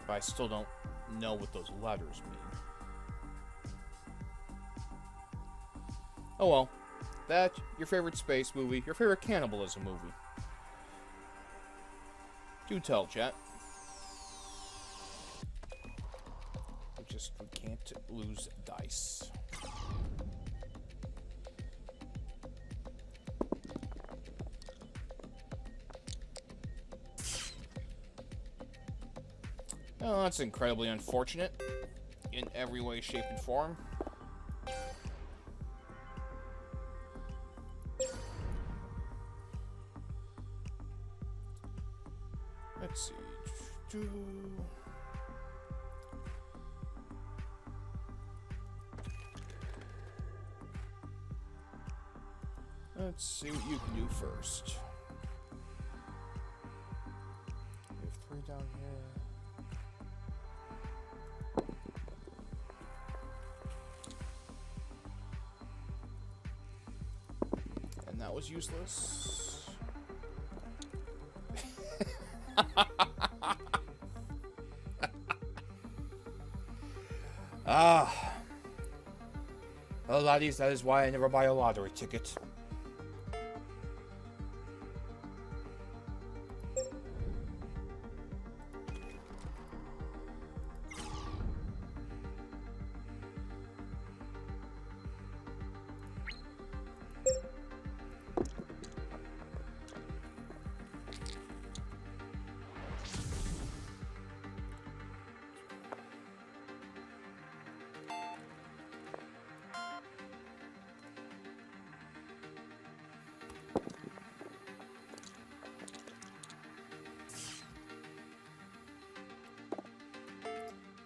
But I still don't know what those letters mean. Oh well. That, your favorite space movie, your favorite cannibalism movie. Do tell, chat. We can't lose dice. Oh, that's incredibly unfortunate in every way, shape, and form. Let's see. Let's see what you can do first. We have 3 down here. And that was useless. Ah. Well, laddies, that is why I never buy a lottery ticket.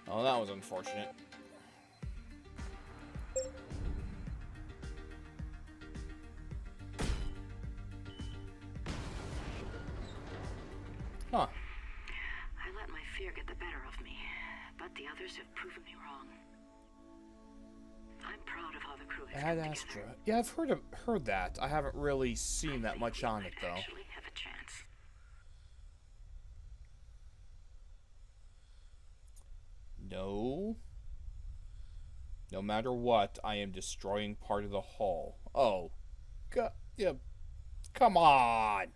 Oh, that was unfortunate. Huh. I let my fear get the better of me, but the others have proven me wrong. I'm proud of how the crew has come Astra. together. Yeah, I've heard that. I haven't really seen that much on it, though. Actually have a chance. No. No matter what, I am destroying part of the hull. Oh. God. Yeah. Come on.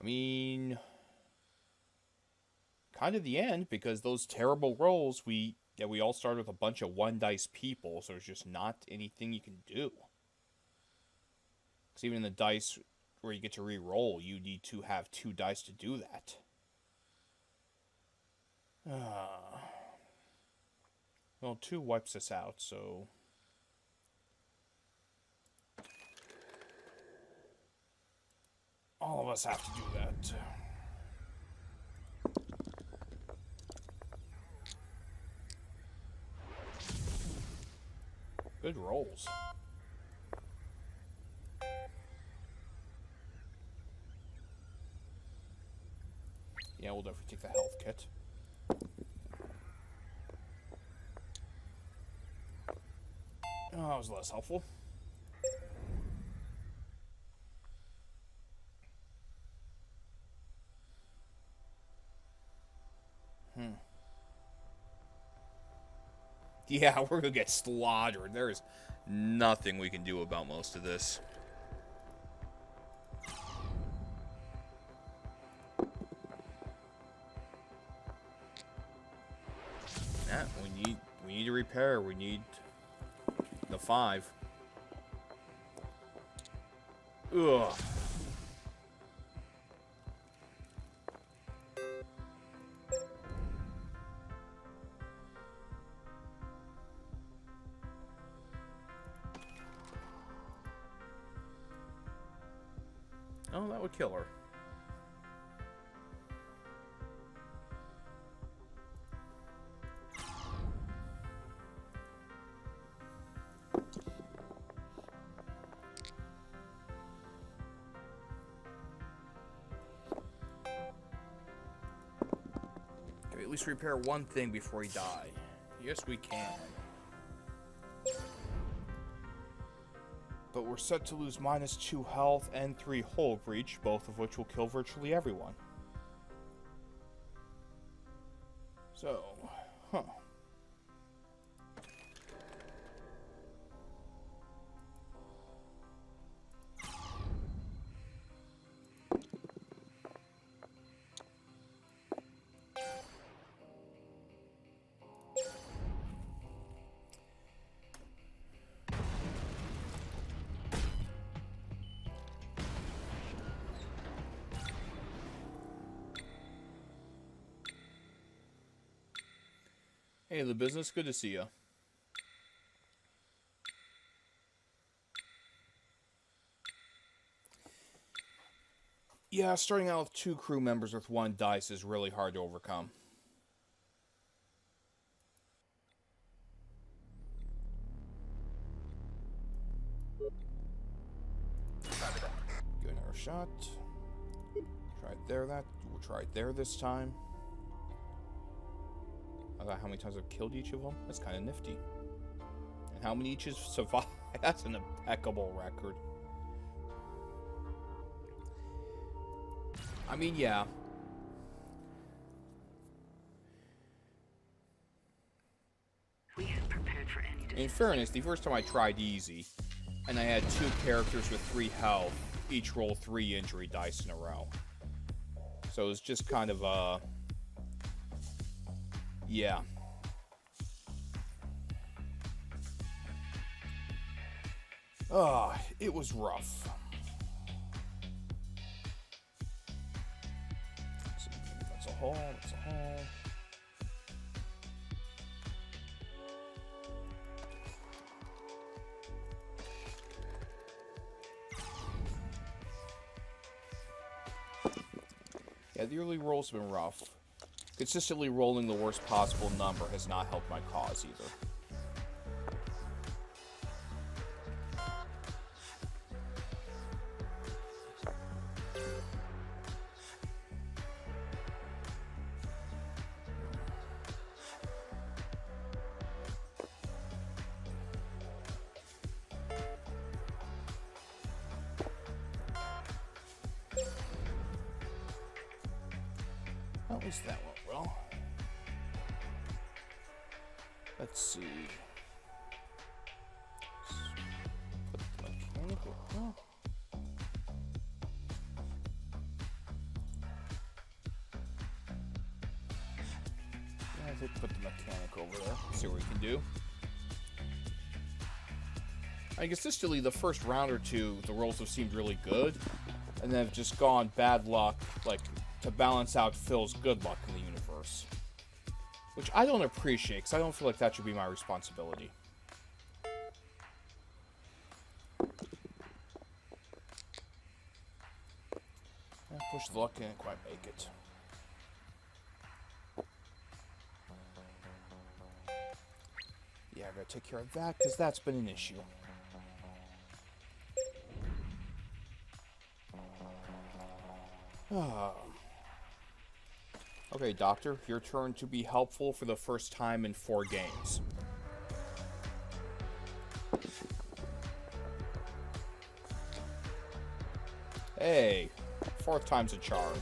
I mean, kind of the end, because those terrible rolls, we all started with a bunch of 1-dice people, so there's just not anything you can do. Because even in the dice where you get to re-roll, you need to have 2 dice to do that. Well, 2 wipes us out, so... all of us have to do that. Good rolls. Yeah, we'll definitely take the health kit. Oh, that was less helpful. Yeah, we're gonna get slaughtered. There's nothing we can do about most of this. Yeah, we need to repair. We need the 5. Ugh. Oh, that would kill her. Can we at least repair one thing before we die? Yes, we can. But we're set to lose -2 health and 3 hull breach, both of which will kill virtually everyone. So, huh. Hey, the business, good to see you. Yeah, starting out with 2 crew members with 1 dice is really hard to overcome. Give another shot. Try it there. We'll try it there this time. I got how many times I've killed each of them. That's kind of nifty. And how many each has survived? That's an impeccable record. I mean, yeah. We had prepared for any In fairness, the first time I tried easy, and I had 2 characters with 3 health, each roll 3 injury dice in a row. So it was just kind of, yeah. It was rough. That's a haul, that's a haul. Yeah, the early rolls have been rough. Consistently rolling the worst possible number has not helped my cause either. At least that went well. Let's see. Put the mechanical. Oh. put the mechanic over there. See what we can do. I guess consistently the first round or two, the rolls have seemed really good, and then have just gone bad luck, like, to balance out Phil's good luck in the universe. Which I don't appreciate, because I don't feel like that should be my responsibility. Push the luck, can't quite make it. Yeah, I gotta take care of that, because that's been an issue. Okay, Doctor, your turn to be helpful for the first time in 4 games. Hey, 4th time's a charm.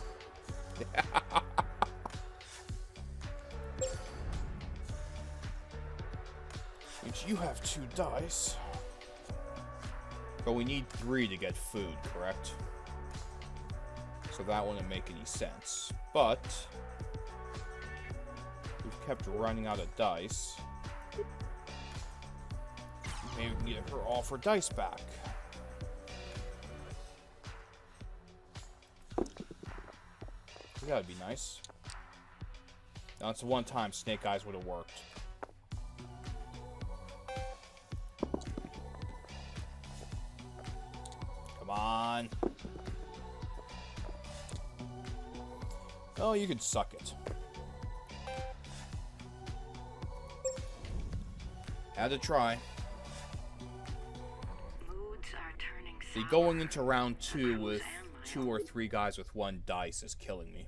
Which you have 2 dice. But we need 3 to get food, correct? So that wouldn't make any sense. But we've kept running out of dice. Maybe we can get her all for dice back. That'd be nice. Now it's the one time Snake Eyes would have worked. Come on. Oh, you can suck it. Had to try. Moods are turning See, sour. going into round 2 with 2 or 3 guys with 1 dice is killing me.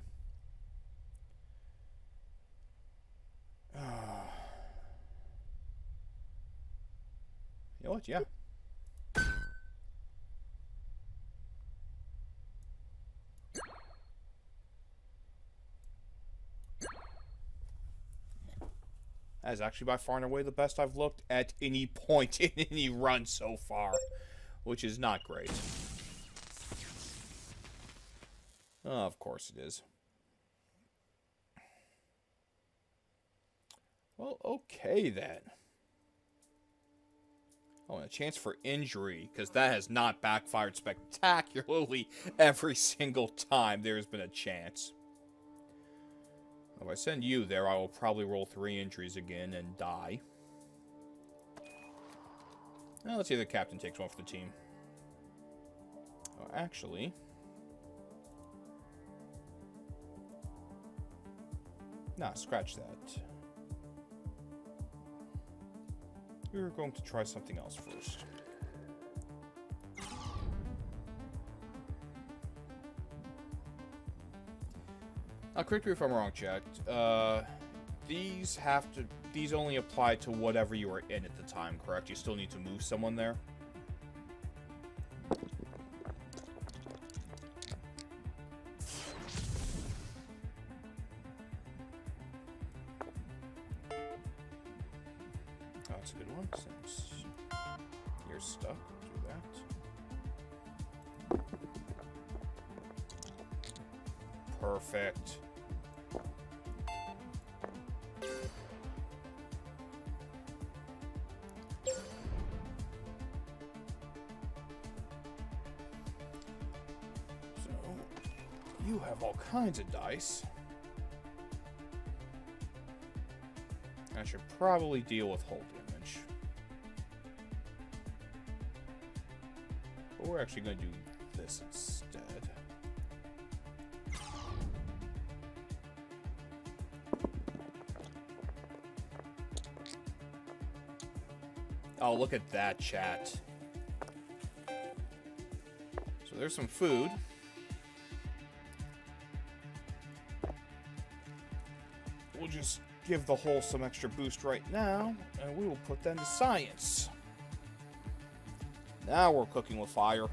You know what? Yeah. That is actually by far and away the best I've looked at any point in any run so far, which is not great. Oh, of course it is. Well, okay then. Oh, and a chance for injury, because that has not backfired spectacularly every single time there's been a chance. If I send you there, I will probably roll 3 injuries again and die. Now, let's see if the captain takes one for the team. Oh, actually... Nah, scratch that. We're going to try something else first. Now, correct me if I'm wrong, chat. These only apply to whatever you were in at the time, correct? You still need to move someone there? Oh, that's a good one, since you're stuck. Do that. Perfect. So, you have all kinds of dice. I should probably deal with hold damage. But we're actually going to do this instead. Oh, look at that, chat. So there's some food. We'll just give the hole some extra boost right now, and we will put that into science. Now we're cooking with fire.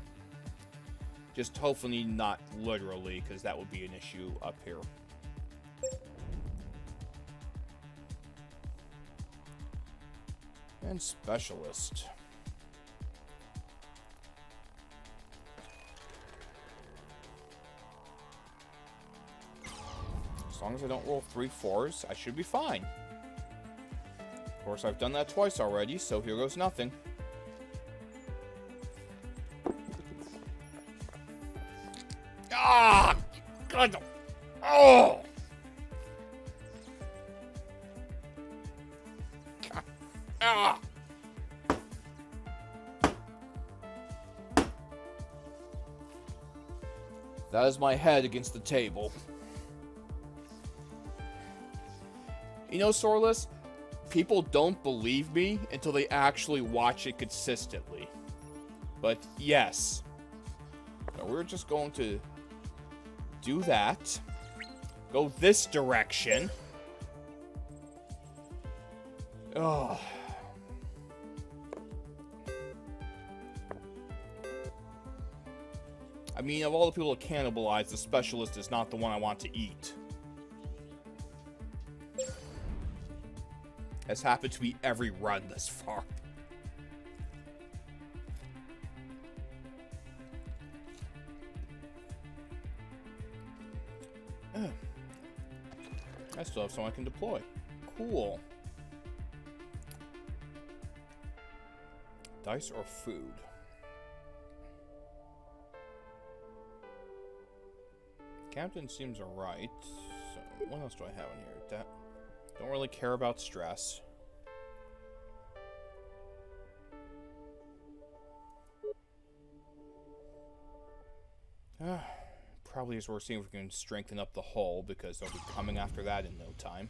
Just hopefully not literally, because that would be an issue up here. And specialist. As long as I don't roll 3 4s, I should be fine. course, I've done that twice already, so here goes nothing. Ah! God! Oh! Ah! That is my head against the table. You know, Sorless, people don't believe me until they actually watch it consistently. But yes, now we're just going to do that. Go this direction. Oh. I mean, of all the people to cannibalize, the specialist is not the one I want to eat. Has happened to be every run thus far. I still have someone I can deploy. Cool. Dice or food? Captain seems alright. So, what else do I have in here? That don't really care about stress. Probably is worth seeing if we can strengthen up the hull, because they'll be coming after that in no time.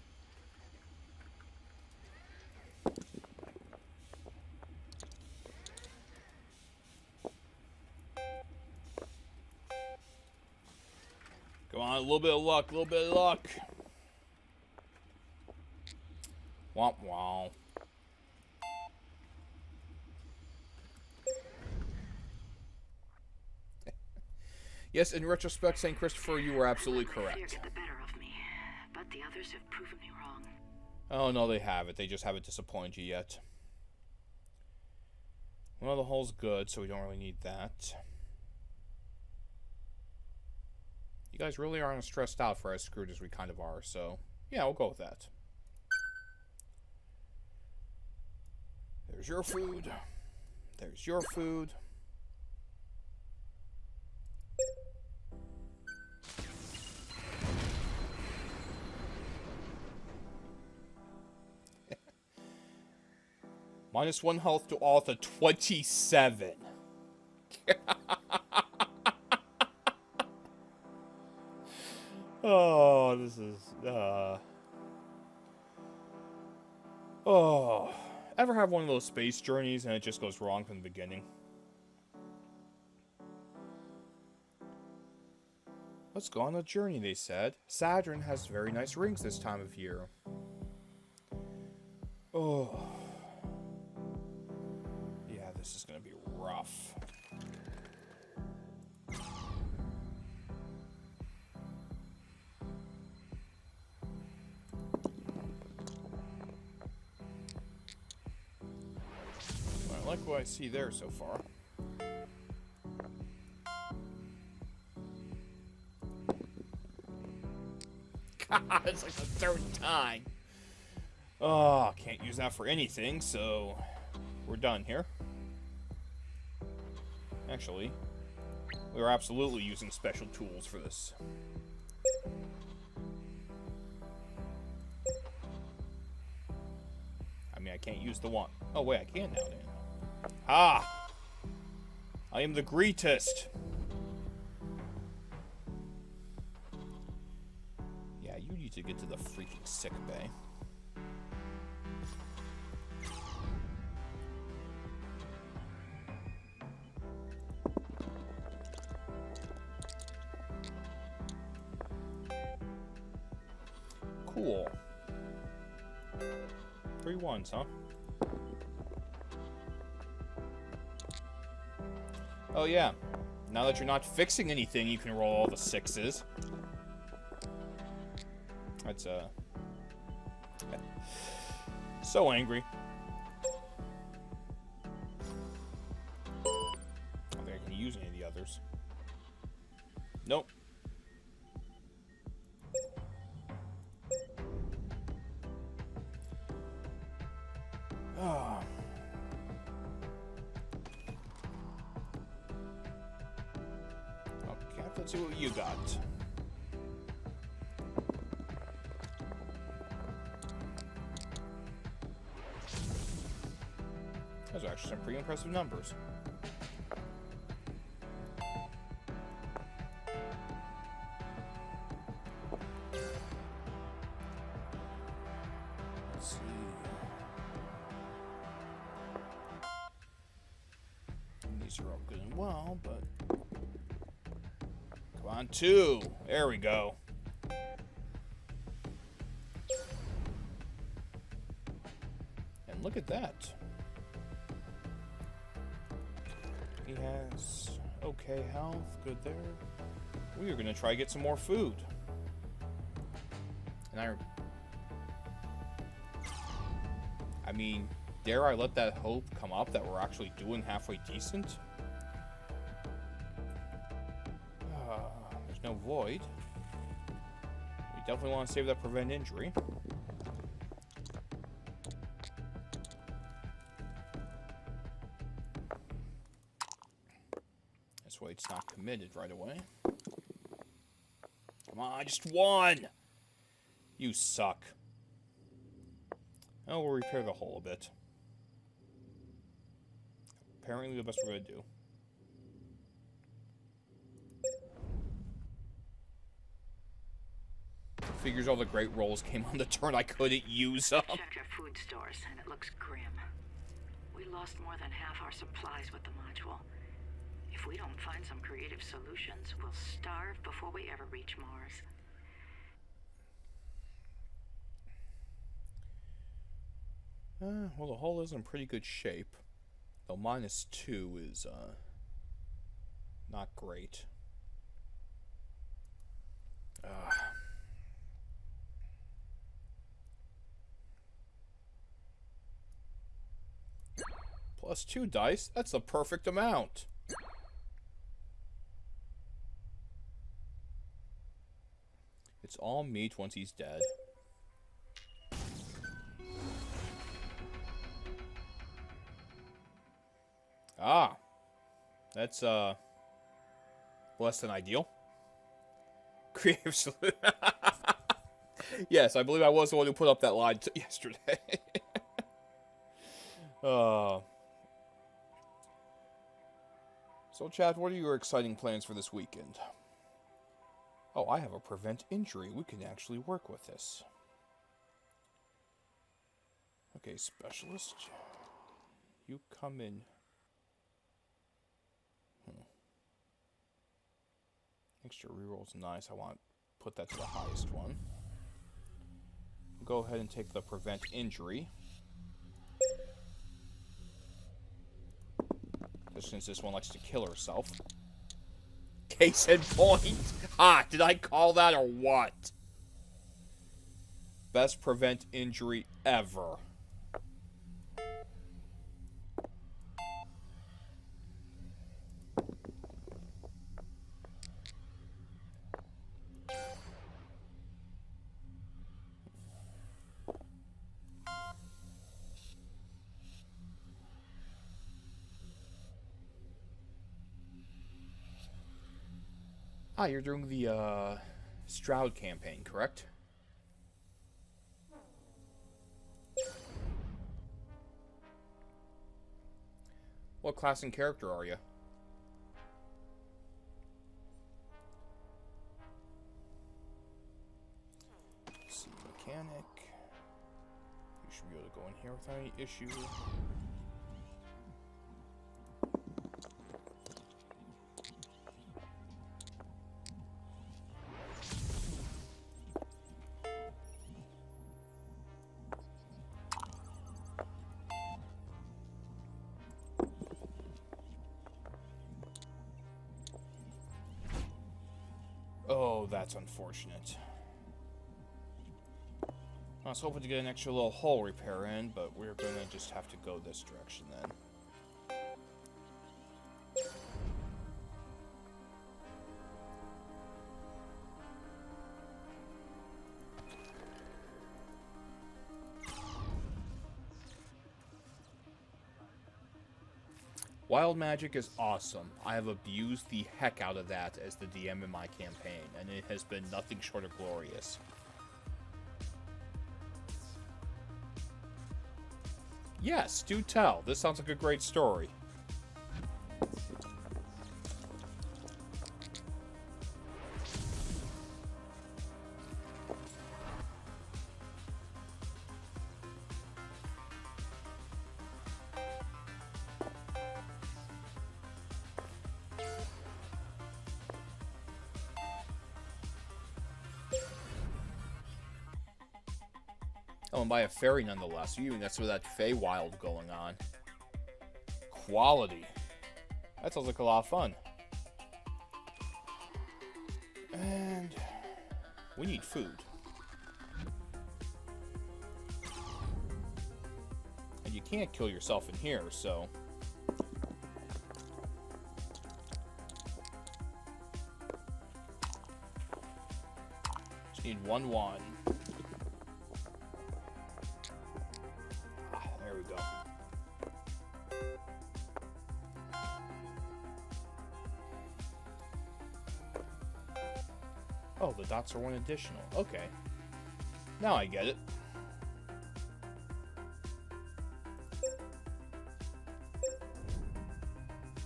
Come on, a little bit of luck, a little bit of luck. Womp womp. Yes, in retrospect, St. Christopher, you were absolutely correct. Fear get the better of me, but the others have proven me wrong. Oh, no, they haven't. They just haven't disappointed you yet. Well, the hull's good, so we don't really need that. You guys really aren't stressed out for as screwed as we kind of are, so yeah, we'll go with that. There's your food. There's your food. -1 health to all to 27. Oh, this is, Oh. Ever have one of those space journeys and it just goes wrong from the beginning? Let's go on a journey, they said. Saturn has very nice rings this time of year. Oh. Yeah, this is gonna be rough. I like what I see there so far. God, it's like the third time. Oh, can't use that for anything, so we're done here. Actually, we are absolutely using special tools for this. I mean, I can't use the one. Oh, wait, I can now, then. Ah! I am the greatest! Yeah, you need to get to the freaking sick bay. Cool. 3 ones, huh? Oh yeah, now that you're not fixing anything, you can roll all the 6s. That's, so angry. I don't think I can use any of the others. Nope. Ah. Okay, let's see what you got. Those are actually some pretty impressive numbers. Let's see. These are all good and well, but... Come on, 2! There we go. And look at that. He has okay health, good there. We are gonna try to get some more food. And I mean, dare I let that hope come up that we're actually doing halfway decent? There's no void. We definitely want to save that prevent injury. That's why it's not committed right away. Come on, just 1! You suck. Oh, we'll repair the hole a bit. Apparently the best we're gonna do. Figures all the great rolls came on the turn I couldn't use them. Checked our food stores, and it looks grim. We lost more than half our supplies with the module. If we don't find some creative solutions, we'll starve before we ever reach Mars. Well, the hull is in pretty good shape. Though -2 is, not great. +2 dice? That's the perfect amount. It's all meat once he's dead. Ah. That's, less than ideal. Creative solution. Yes, I believe I was the one who put up that line yesterday. So, Chad, what are your exciting plans for this weekend? Oh, I have a prevent injury. We can actually work with this. Okay, specialist. You come in. Extra reroll's nice. I want to put that to the highest one. Go ahead and take the prevent injury. Just since this one likes to kill herself. Case in point. Ah, did I call that or what? Best prevent injury ever. Ah, you're doing the, Stroud campaign, correct? What class and character are you? Let's see, mechanic. You should be able to go in here without any issue. Oh, that's unfortunate. I was hoping to get an extra little hull repair in, but we're gonna just have to go this direction then. Wild magic is awesome. I have abused the heck out of that as the DM in my campaign, and it has been nothing short of glorious. Yes, do tell. This sounds like a great story. Oh, and by a fairy nonetheless. You even got some of that Feywild going on. Quality. That sounds like a lot of fun. And we need food. And you can't kill yourself in here, so... Just need one. There we go. Oh, the dots are one additional. Okay. Now I get it.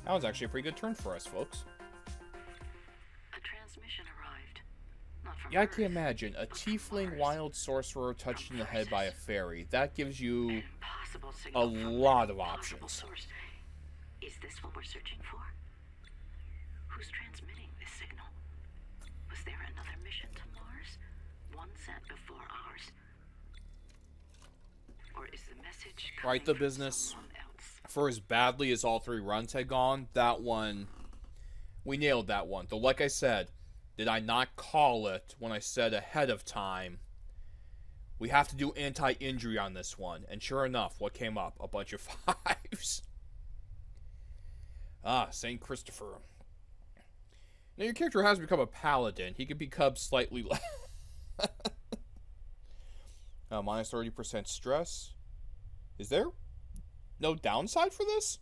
That was actually a pretty good turn for us, folks. A transmission arrived. Not from Yeah, I Earth, can imagine. A but from tiefling Mars. wild sorcerer touched in the head by a fairy. That gives you Impossible a signal from lot an of impossible options. source. Is this what we're searching for? Who's transmitting this signal? Was there another mission to Mars? One sent before ours? Or is the message coming Right, the from business. someone else? For as badly as all three runs had gone, that one, we nailed that one. Though, like I said, did I not call it when I said ahead of time, we have to do anti-injury on this one. And sure enough, what came up? A bunch of fives. Ah, St. Christopher. Now, your character has become a paladin. He can become slightly less. Minus 30% stress. Is there no downside for this?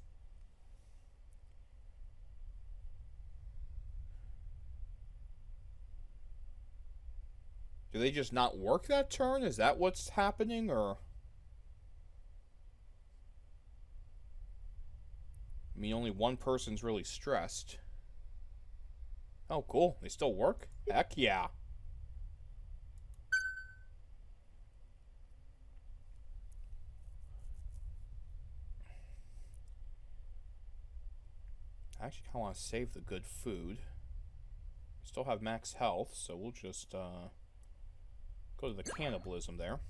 Do they just not work that turn? Is that what's happening, or... I mean, only one person's really stressed. Oh, cool. They still work? Heck yeah. I actually kind of want to save the good food. Still have max health, so we'll just go to the cannibalism there.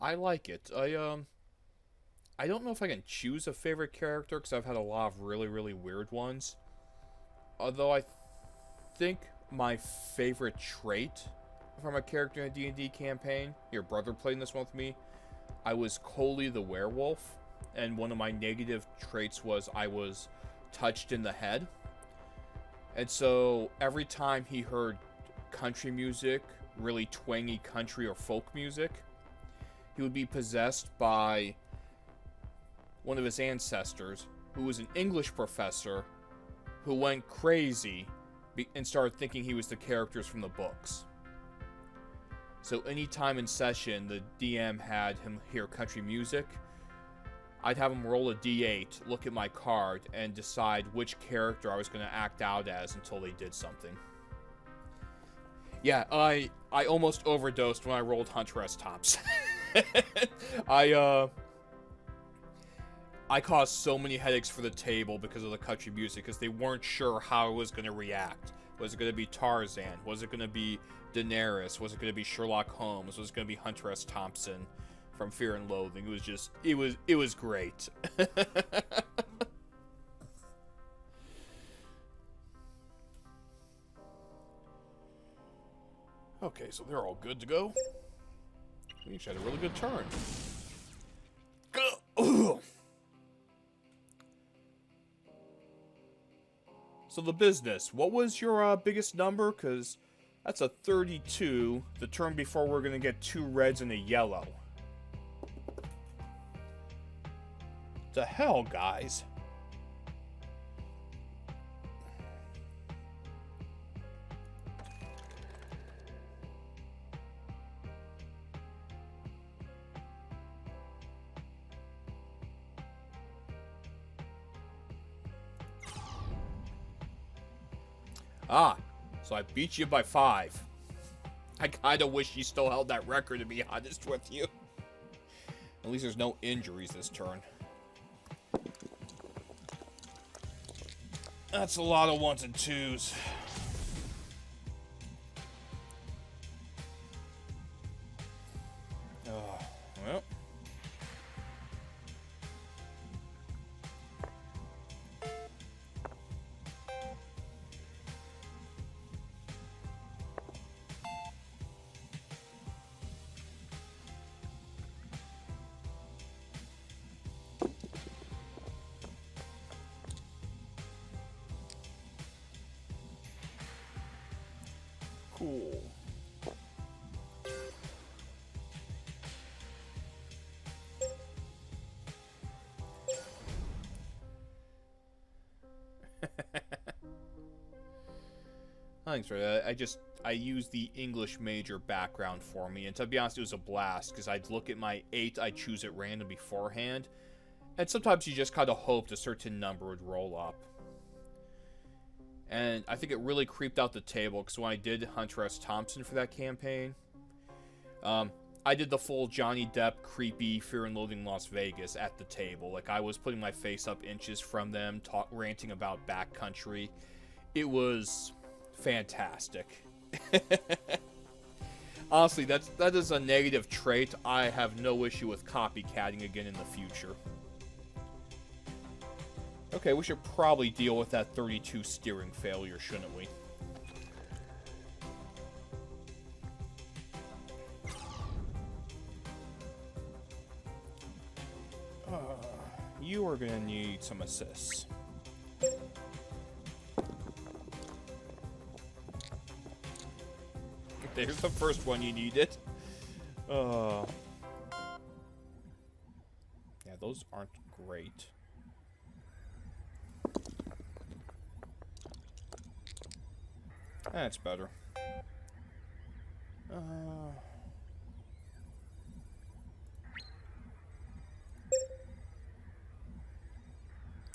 I like it. I don't know if I can choose a favorite character because I've had a lot of really, really weird ones. Although I think my favorite trait from a character in a D&D campaign, your brother played this one with me, I was Coley the werewolf, and one of my negative traits was I was touched in the head. And so every time he heard country music, really twangy country or folk music, he would be possessed by one of his ancestors, who was an English professor, who went crazy and started thinking he was the characters from the books. So anytime in session the DM had him hear country music, I'd have him roll a d8, look at my card, and decide which character I was going to act out as until they did something. Yeah, I almost overdosed when I rolled Huntress Thompson. I caused so many headaches for the table because of the country music, because they weren't sure how it was going to react. Was it going to be Tarzan? Was it going to be Daenerys? Was it going to be Sherlock Holmes? Was it going to be Huntress Thompson from Fear and Loathing? It was just, it was great. Okay, so they're all good to go. We each had a really good turn. Go! So the business, what was your biggest number? Because that's a 32. The turn before we're going to get 2 reds and a yellow. The hell, guys? Ah, so I beat you by 5. I kind of wish you still held that record, to be honest with you. At least there's no injuries this turn. That's a lot of 1s and 2s. Well. Cool. Thanks for that. I used the English major background for me, and to be honest, it was a blast, because I'd look at my 8 I'd choose at random beforehand, and sometimes you just kind of hoped a certain number would roll up. And I think it really creeped out the table, because when I did Hunter S. Thompson for that campaign, I did the full Johnny Depp creepy Fear and Loathing Las Vegas at the table. Like, I was putting my face up inches from them, ranting about backcountry. It was fantastic. Honestly, that is a negative trait. I have no issue with copycatting again in the future. Okay, we should probably deal with that 32 steering failure, shouldn't we? You are gonna need some assists. There's the first one you needed. Yeah, those aren't great. That's better.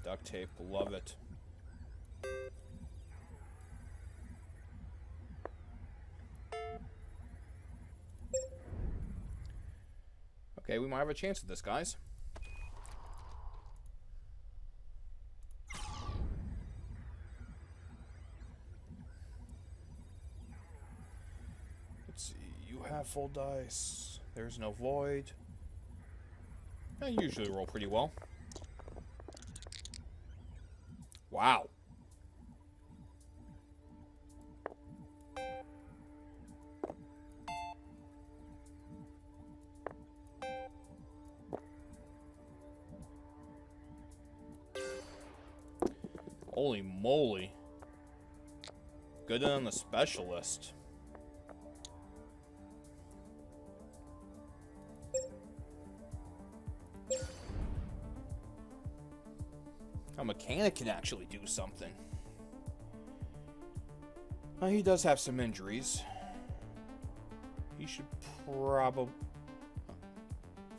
Duct tape, love it. Okay, we might have a chance at this, guys. Let's see, you have full dice. There's no void. I usually roll pretty well. Wow. Holy moly. Good on the specialist. A mechanic can actually do something. He does have some injuries. He should probably...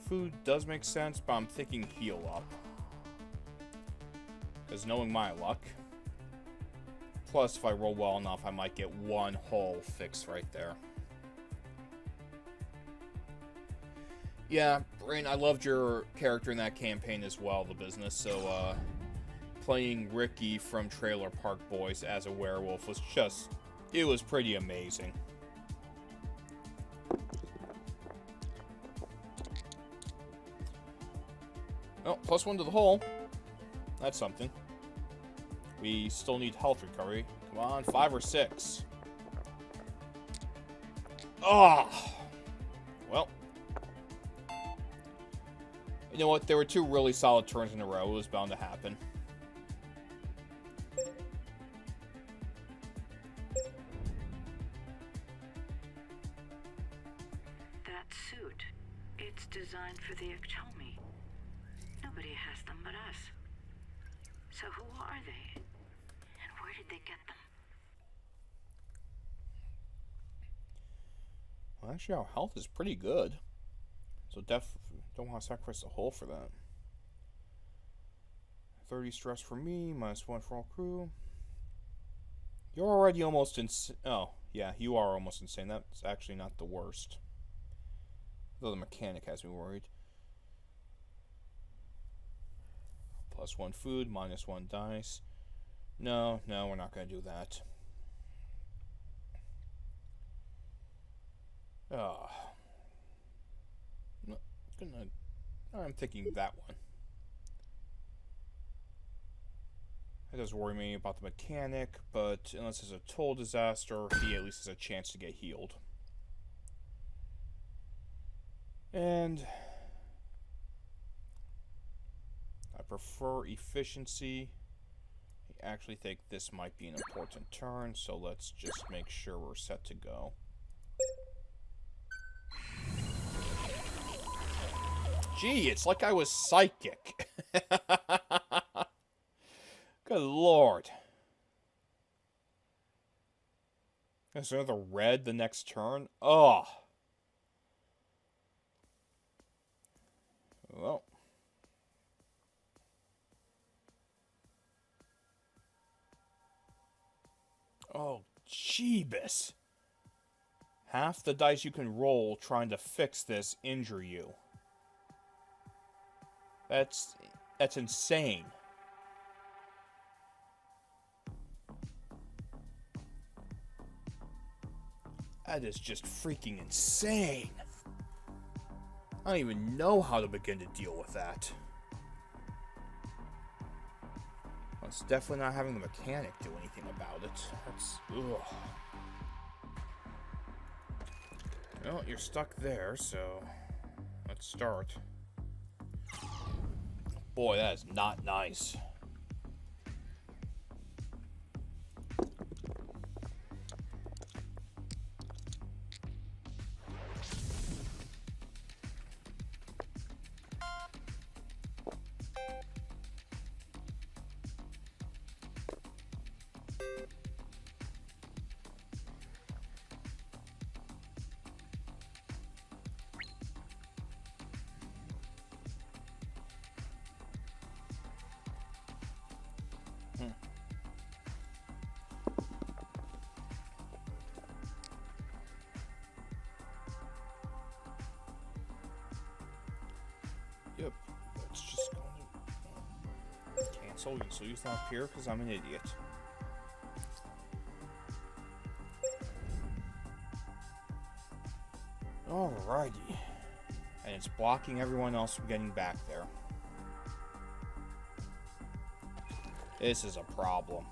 Food does make sense, but I'm thinking heal up. Because knowing my luck... Plus, if I roll well enough, I might get one whole fix right there. Yeah, Brain, I loved your character in that campaign as well, the business, so, playing Ricky from Trailer Park Boys as a werewolf was just... It was pretty amazing. Oh, +1 to the hole. That's something. We still need health recovery. Come on, 5 or 6. Oh! Well. You know what? There were 2 really solid turns in a row. It was bound to happen. It's designed for the Ectomi. Nobody has them but us. So who are they? And where did they get them? Well, actually, our health is pretty good. So don't want to sacrifice the hull for that. 30 stress for me, -1 for all crew. You're already almost insane. Oh, yeah, you are almost insane. That's actually not the worst. Though the mechanic has me worried. +1 food, -1 dice. No, we're not going to do that. I'm thinking that one. It does worry me about the mechanic, but unless it's a total disaster, he at least has a chance to get healed. And I prefer efficiency. I actually think this might be an important turn, so let's just make sure we're set to go. Gee, it's like I was psychic. Good lord. There's another red the next turn? Oh. Well. Oh, jeebus. Half the dice you can roll trying to fix this injure you. That's insane. That is just freaking insane. I don't even know how to begin to deal with that. Well, it's definitely not having the mechanic do anything about it. That's... ugh. Well, you're stuck there, so... let's start. Boy, that is not nice. Yep, that's just going to cancel. So you stop here because I'm an idiot. Alrighty. And it's blocking everyone else from getting back there. This is a problem.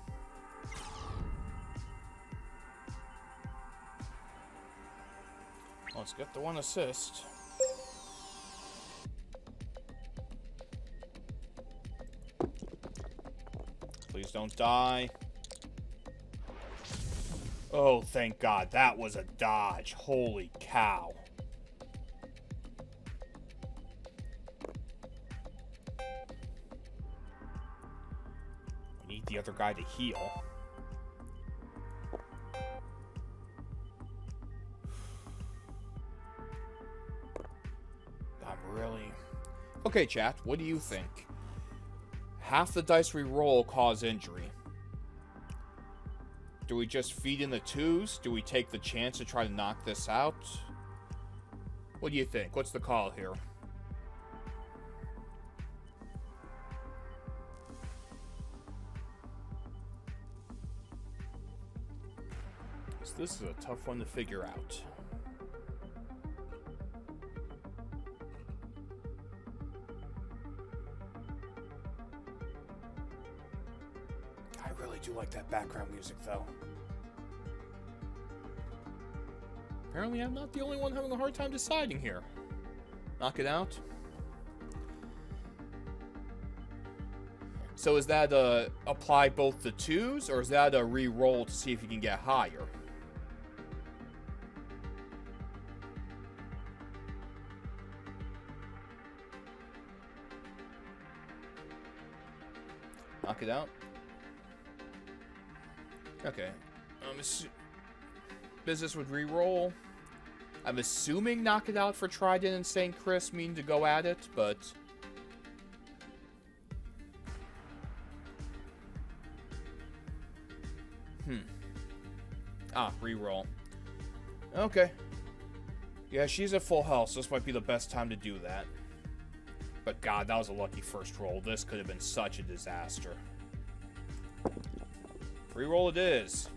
Let's get the one assist. Please don't die. Oh, thank God. That was a dodge. Holy cow. We need the other guy to heal. I'm really... Okay, chat. What do you think? Half the dice we roll cause injury. Do we just feed in the twos? Do we take the chance to try to knock this out? What do you think? What's the call here? This is a tough one to figure out. I really do like that background music, though. Apparently, I'm not the only one having a hard time deciding here. Knock it out. So is that apply both the twos, or is that a re-roll to see if you can get higher? Knock it out. Okay. Business with reroll. I'm assuming knock it out for Trident and St. Chris mean to go at it, but... reroll. Okay. Yeah, she's at full health, so this might be the best time to do that. But god, that was a lucky first roll. This could have been such a disaster. Reroll it is.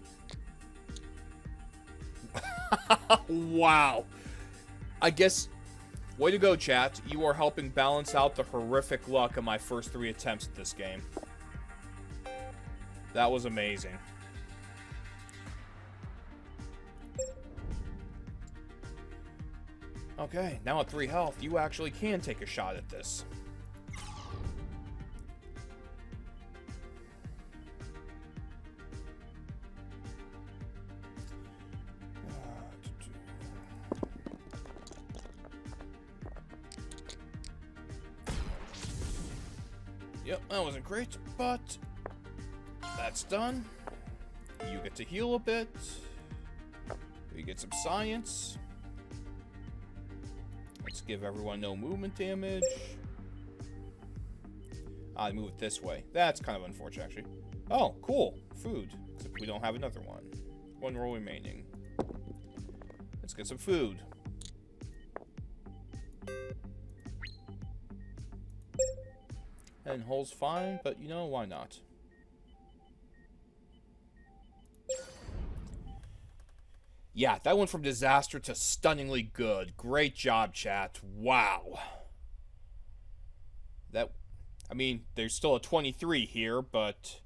Wow. I guess, way to go, chat. You are helping balance out the horrific luck of my first 3 attempts at this game. That was amazing. Okay, now at 3 health, you actually can take a shot at this. Yep, that wasn't great, but that's done. You get to heal a bit. You get some science. Let's give everyone no movement damage. I move it this way. That's kind of unfortunate, actually. Oh, cool. Food. Except we don't have another one. 1 roll remaining. Let's get some food. And hole's fine, but you know, why not? Yeah, that went from disaster to stunningly good. Great job, chat. Wow. That, I mean, there's still a 23 here, but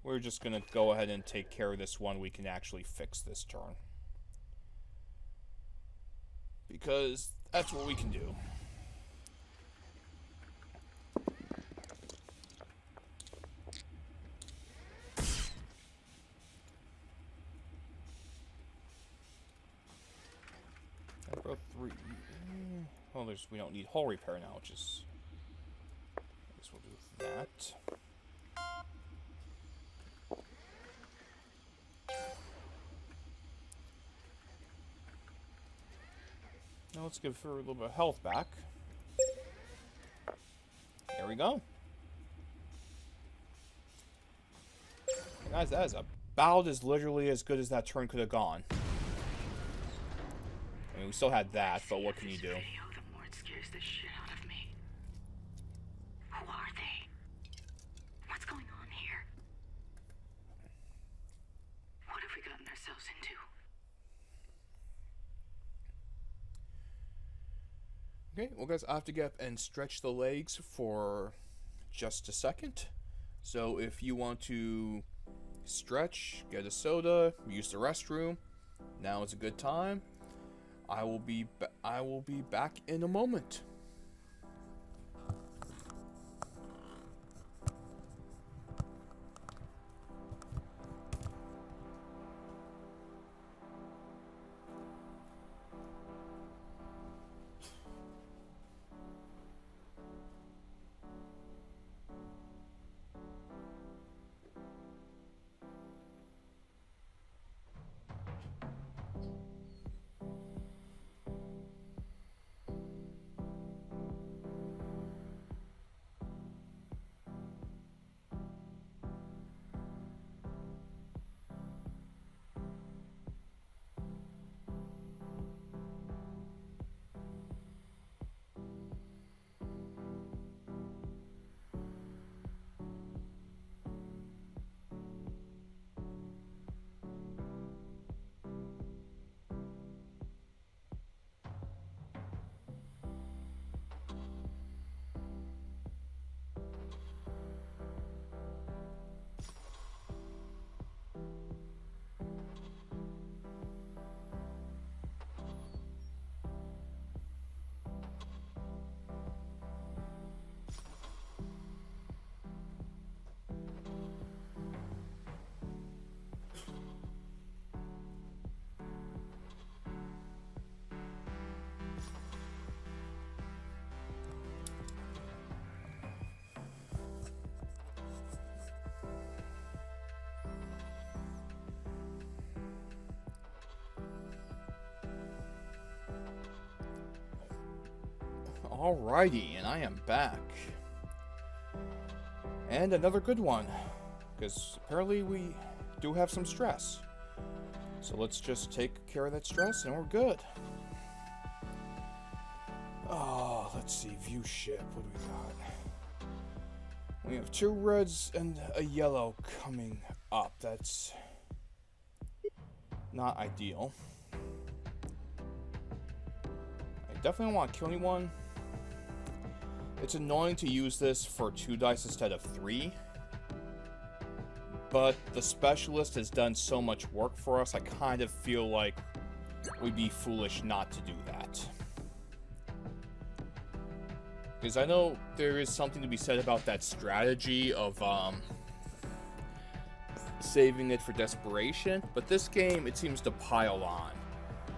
we're just going to go ahead and take care of this one. We can actually fix this turn. Because that's what we can do. I broke 3. Well, we don't need hull repair now, which is... I guess we'll do that. Now let's give her a little bit of health back. There we go. Guys, that is about as literally as good as that turn could have gone. I mean, we still had that, but what can you do? The more it scares the shit out of me. Who are they? What's going on here? What have we gotten ourselves into? Okay, well guys, I have to get up and stretch the legs for just a second. So if you want to stretch, get a soda, use the restroom, now is a good time. I will be back in a moment. Alrighty, and I am back. And another good one, because apparently we do have some stress. So let's just take care of that stress and we're good. Oh, let's see, view ship, what do we got? We have 2 reds and a yellow coming up. That's not ideal. I definitely don't want to kill anyone. It's annoying to use this for 2 dice instead of 3. But the specialist has done so much work for us, I kind of feel like we'd be foolish not to do that. Because I know there is something to be said about that strategy of saving it for desperation, but this game, it seems to pile on.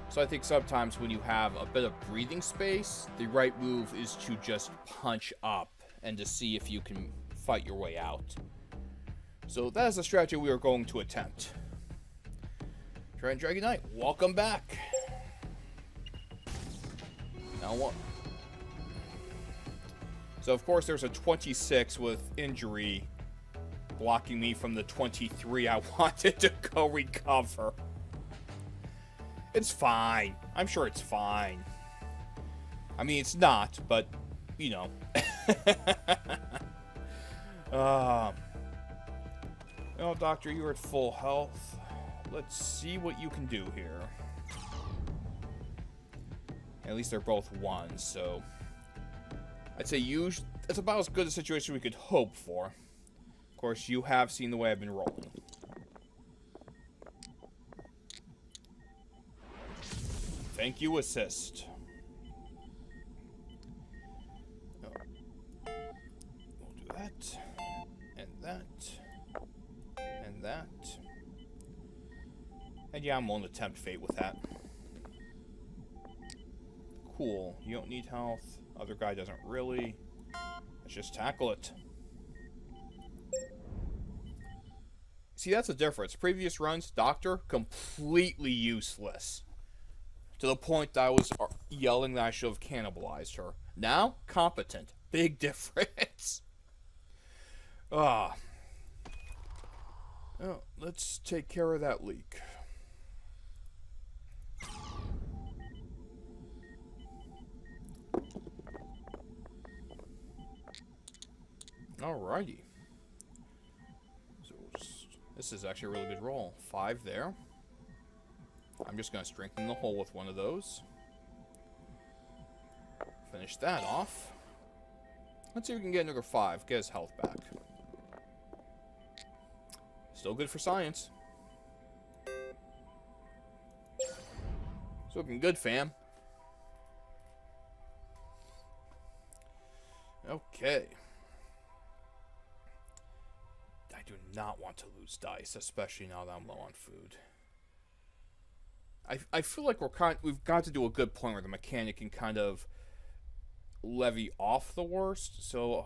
So I think sometimes when you have a bit of breathing space, the right move is to just punch up and to see if you can fight your way out. So that is a strategy we are going to attempt. Try and Dragon Knight, welcome back. Now what? So of course there's a 26 with injury blocking me from the 23 I wanted to go recover. It's fine. I'm sure it's fine. I mean, it's not, but, you know. Oh, Doctor, you're at full health. Let's see what you can do here. At least they're both 1, so I'd say it's about as good a situation we could hope for. Of course, you have seen the way I've been rolling. Thank you, assist. Oh. We'll do that, and that, and that. And yeah, I'm willing to tempt fate with that. Cool. You don't need health. Other guy doesn't really. Let's just tackle it. See, that's the difference. Previous runs, Doctor, completely useless. To the point that I was yelling that I should have cannibalized her. Now, competent. Big difference. Oh, let's take care of that leak. Alrighty. So this is actually a really good roll. 5 there. I'm just going to strengthen the hole with one of those. Finish that off. Let's see if we can get another 5. Get his health back. Still good for science. It's looking good, fam. Okay. I do not want to lose dice, especially now that I'm low on food. I feel like we've got to do a good point where the mechanic can kind of levy off the worst. So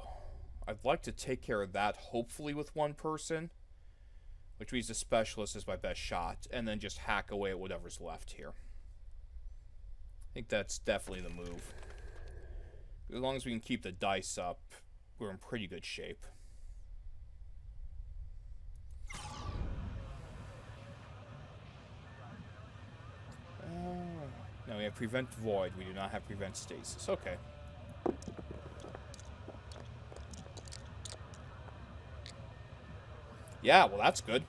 I'd like to take care of that, hopefully with 1 person, which means the specialist is my best shot, and then just hack away at whatever's left here. I think that's definitely the move. As long as we can keep the dice up, we're in pretty good shape. No, we have prevent void. We do not have prevent stasis. Okay. Yeah, well, that's good.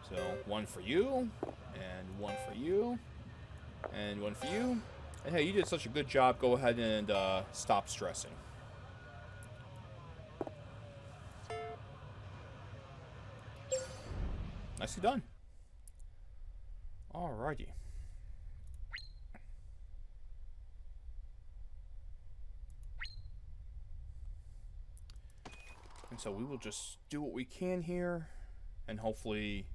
So, 1 for you, and 1 for you, and 1 for you. And hey, you did such a good job. Go ahead and stop stressing. Nicely done. Alrighty. And so we will just do what we can here, and hopefully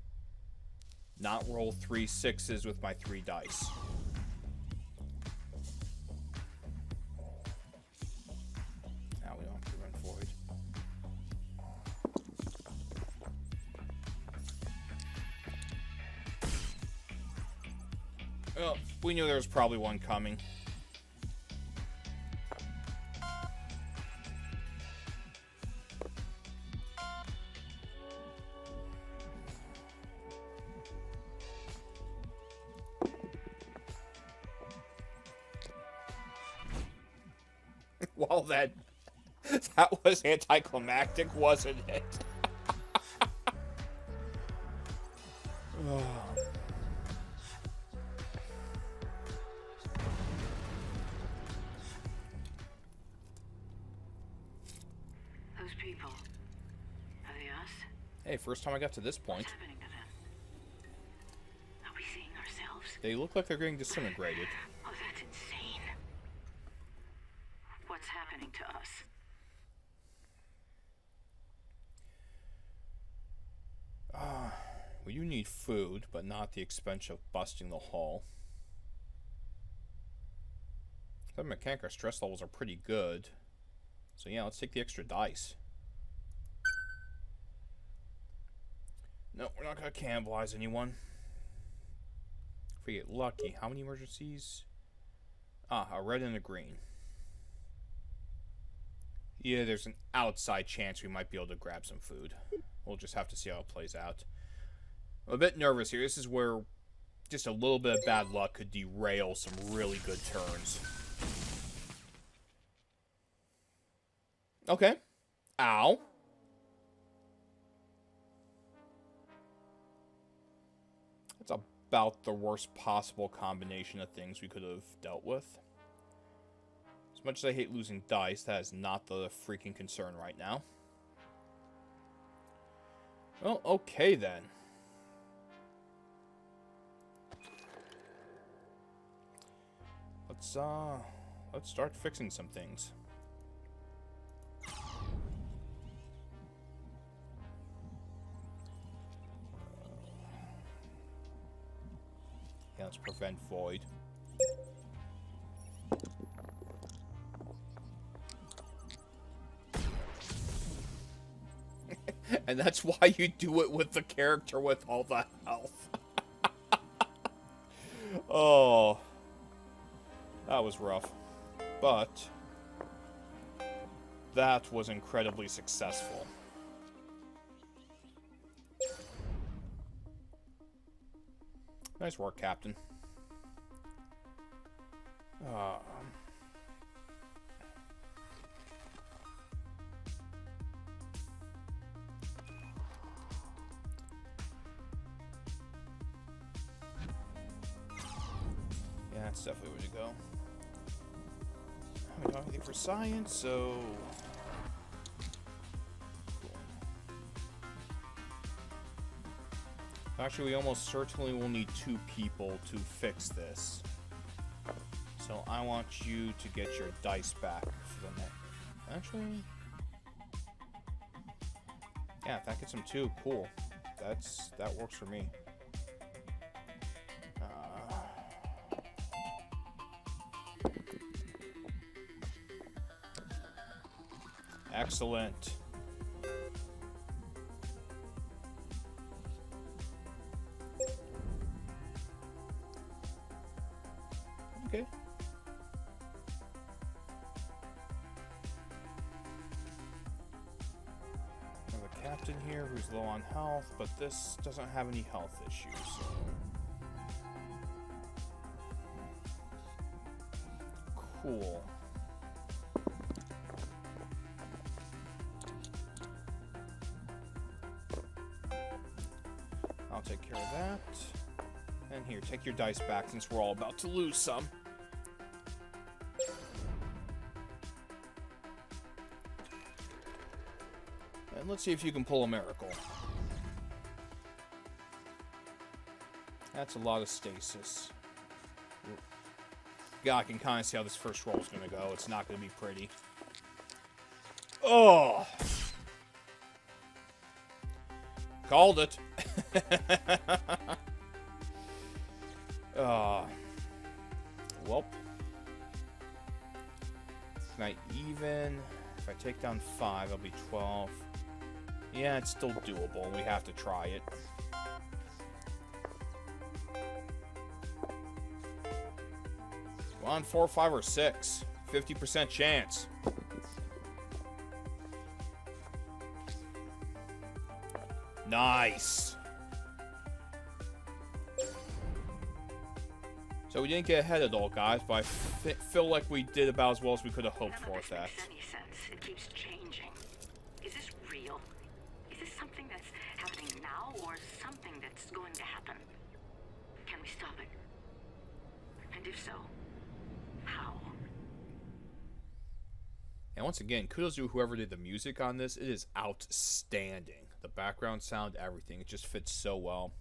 not roll 3 6s with my 3 dice. Now we don't have to run void. Well, we knew there was probably one coming. Well, then, that was anticlimactic, wasn't it? Oh. Those people. Are they us? Hey, first time I got to this point. What's happening to them? Are we seeing ourselves? They look like they're getting disintegrated. Oh, that's insane. What's happening to us? Well, you need food, but not the expense of busting the hull. The mechanic, our stress levels are pretty good. So yeah, let's take the extra dice. No, we're not going to cannibalize anyone. If we get lucky, how many emergencies? A red and a green. Yeah, there's an outside chance we might be able to grab some food. We'll just have to see how it plays out. I'm a bit nervous here. This is where just a little bit of bad luck could derail some really good turns. Okay. Ow. That's about the worst possible combination of things we could have dealt with. As much as I hate losing dice, that is not the freaking concern right now. Well, okay then. Let's start fixing some things. Yeah, let's prevent void. And that's why you do it with the character with all the health. Oh. That was rough. But that was incredibly successful. Nice work, Captain. Yeah, that's definitely where to go. I don't have anything for science, so... Cool. Actually, we almost certainly will need 2 people to fix this. So I want you to get your dice back for the next... Actually... Yeah, if that gets them 2, cool. That works for me. Excellent. Okay. I have a captain here who's low on health, but this doesn't have any health issues, so... Cool. I'll take care of that. And here, take your dice back since we're all about to lose some. And let's see if you can pull a miracle. That's a lot of stasis. Yeah, I can kind of see how this first roll is going to go. It's not going to be pretty. Oh! Called it. Welp. Can I even? If I take down 5, I'll be 12. Yeah, it's still doable. We have to try it. Come on, 4, 5, or 6. 50% chance. Nice. So we didn't get ahead at all, guys, but I feel like we did about as well as we could have hoped for with that. None of this makes any sense. It keeps changing. Is this real? Is this something that's happening now, or something that's going to happen? Can we stop it? And if so, how? And once again, kudos to whoever did the music on this. It is outstanding. The background sound, everything. It just fits so well.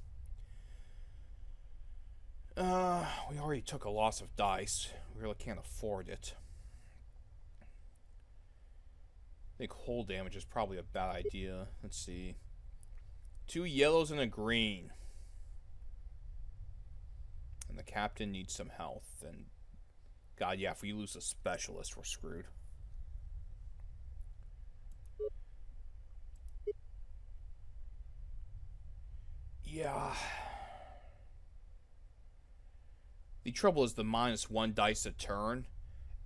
We already took a loss of dice. We really can't afford it. I think hull damage is probably a bad idea. Let's see. 2 yellows and a green. And the captain needs some health. And God, yeah, if we lose a specialist, we're screwed. Yeah. The trouble is the -1 dice a turn.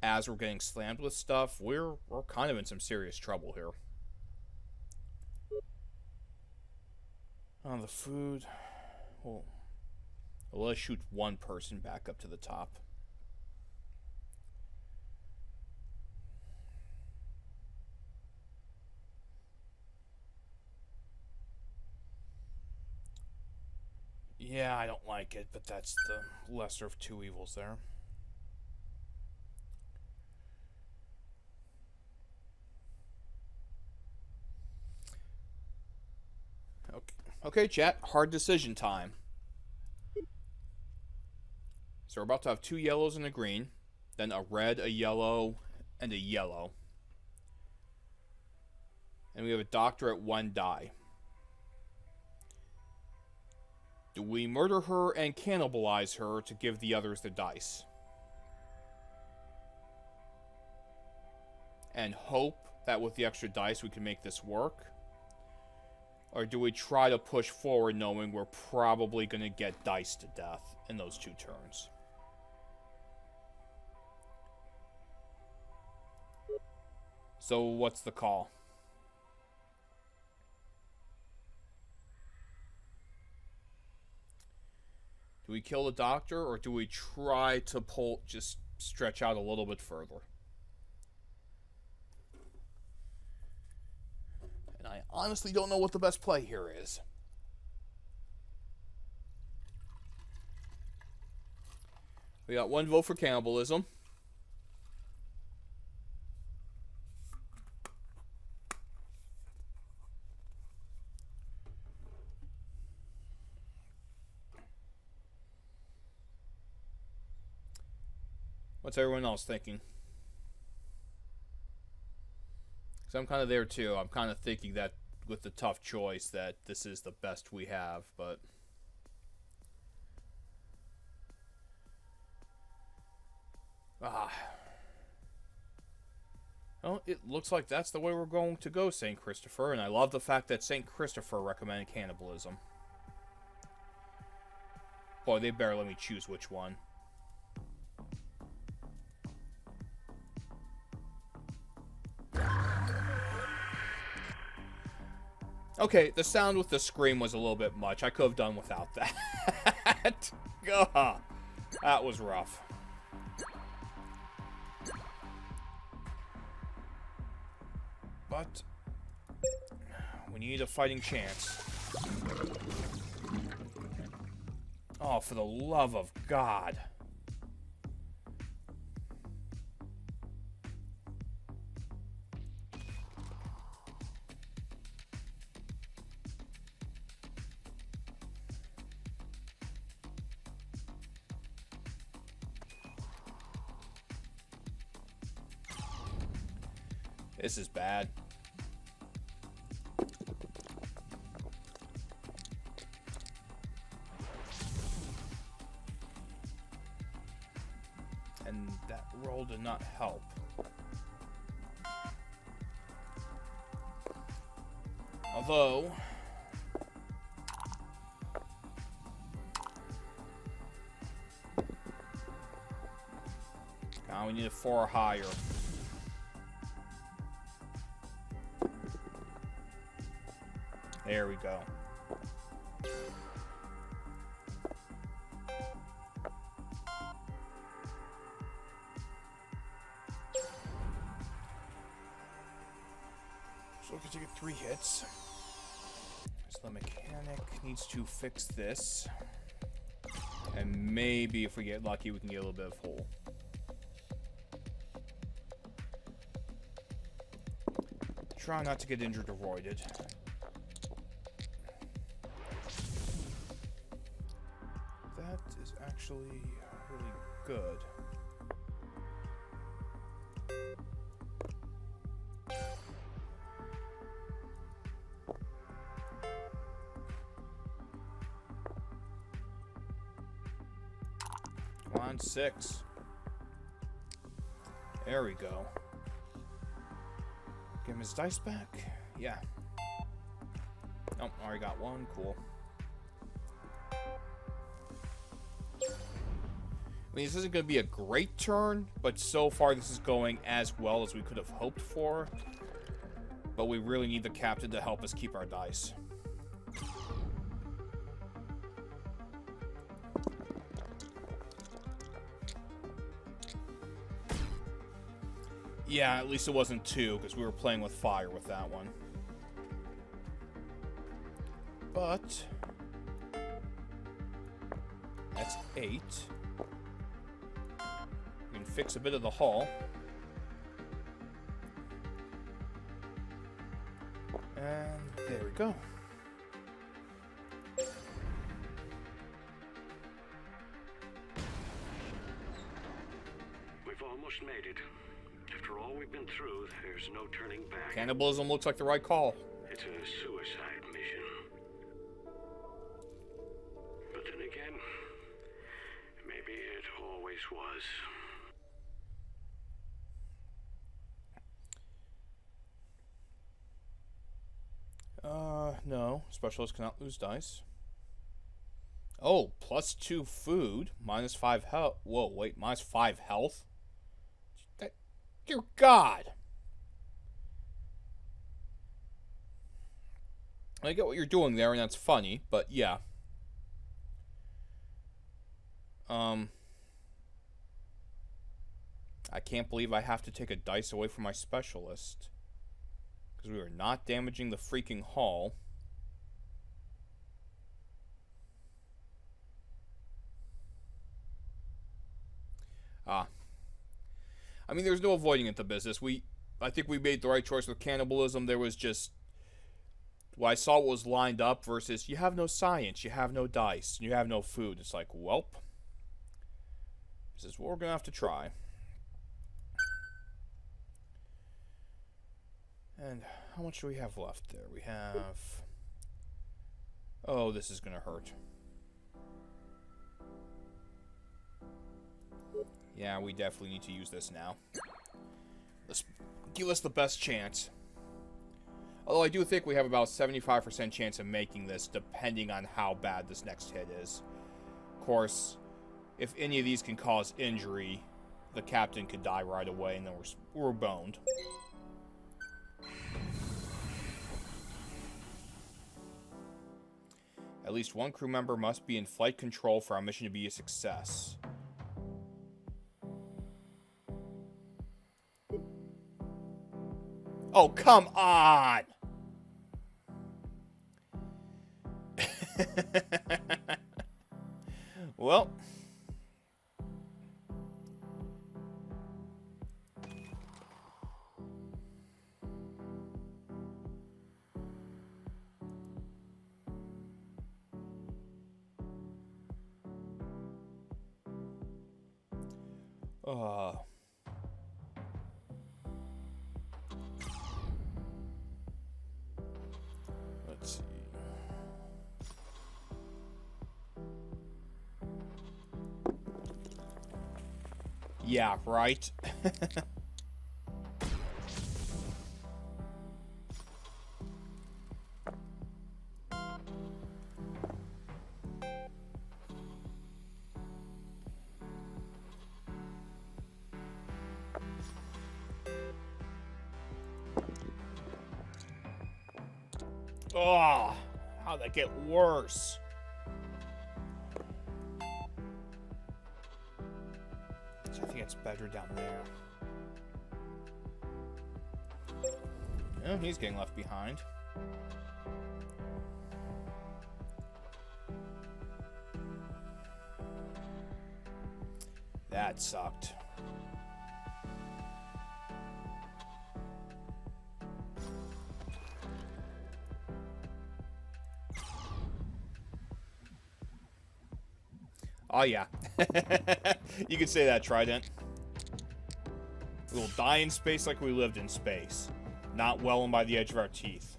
As we're getting slammed with stuff, we're kind of in some serious trouble here. On the food, well, let's shoot one person back up to the top. Yeah, I don't like it, but that's the lesser of two evils there. Okay, chat. Hard decision time. So we're about to have 2 yellows and a green, then a red, a yellow, and a yellow. And we have a doctor at 1 die. Do we murder her and cannibalize her to give the others the dice? And hope that with the extra dice we can make this work? Or do we try to push forward knowing we're probably going to get dice to death in those 2 turns? So what's the call? Do we kill the doctor, or do we try to just stretch out a little bit further? And I honestly don't know what the best play here is. We got 1 vote for cannibalism. What's everyone else thinking? Because I'm kind of there too. I'm kind of thinking that with the tough choice that this is the best we have, but... Well, it looks like that's the way we're going to go, St. Christopher, and I love the fact that St. Christopher recommended cannibalism. Boy, they better let me choose which one. Okay, the sound with the scream was a little bit much. I could have done without that. That was rough. But we need a fighting chance. Oh, for the love of God. This is bad. And that roll did not help. Although... now we need a 4 or higher. There we go. So we're gonna take 3 hits. So the mechanic needs to fix this. And maybe if we get lucky, we can get a little bit of hole. Try not to get injured or voided. That is actually really good. Come on, 6. There we go. Give him his dice back? Yeah. Oh, already got 1. Cool. I mean, this isn't going to be a great turn, but so far this is going as well as we could have hoped for. But we really need the captain to help us keep our dice. Yeah, at least it wasn't 2, because we were playing with fire with that one. But that's 8. We can fix a bit of the hull. And there we go. We've almost made it. After all we've been through, there's no turning back. Cannibalism looks like the right call. It's a suicide mission. But then again, maybe it always was. No. Specialists cannot lose dice. Oh, +2 food, -5 health. Whoa, wait, -5 health? Dear God. I get what you're doing there, and that's funny, but yeah. I can't believe I have to take a dice away from my specialist. Because we are not damaging the freaking hull. I mean, there's no avoiding it, the business. I think we made the right choice with cannibalism. There was just... Well, I saw what was lined up versus you have no science, you have no dice, and you have no food. It's like, welp. This is what we're going to have to try. And how much do we have left there? We have... Oh, this is going to hurt. Yeah, we definitely need to use this now. Let's give us the best chance. Although I do think we have about 75% chance of making this, depending on how bad this next hit is. Of course, if any of these can cause injury, the captain could die right away, and then we're boned. At least one crew member must be in flight control for our mission to be a success. Oh, come on! Well. Let's see. Yeah, right. Oh, how'd that get worse? So I think it's better down there. Oh, he's getting left behind. That sucked. Oh yeah. You could say that, Trident. We'll die in space like we lived in space. Not well and by the edge of our teeth.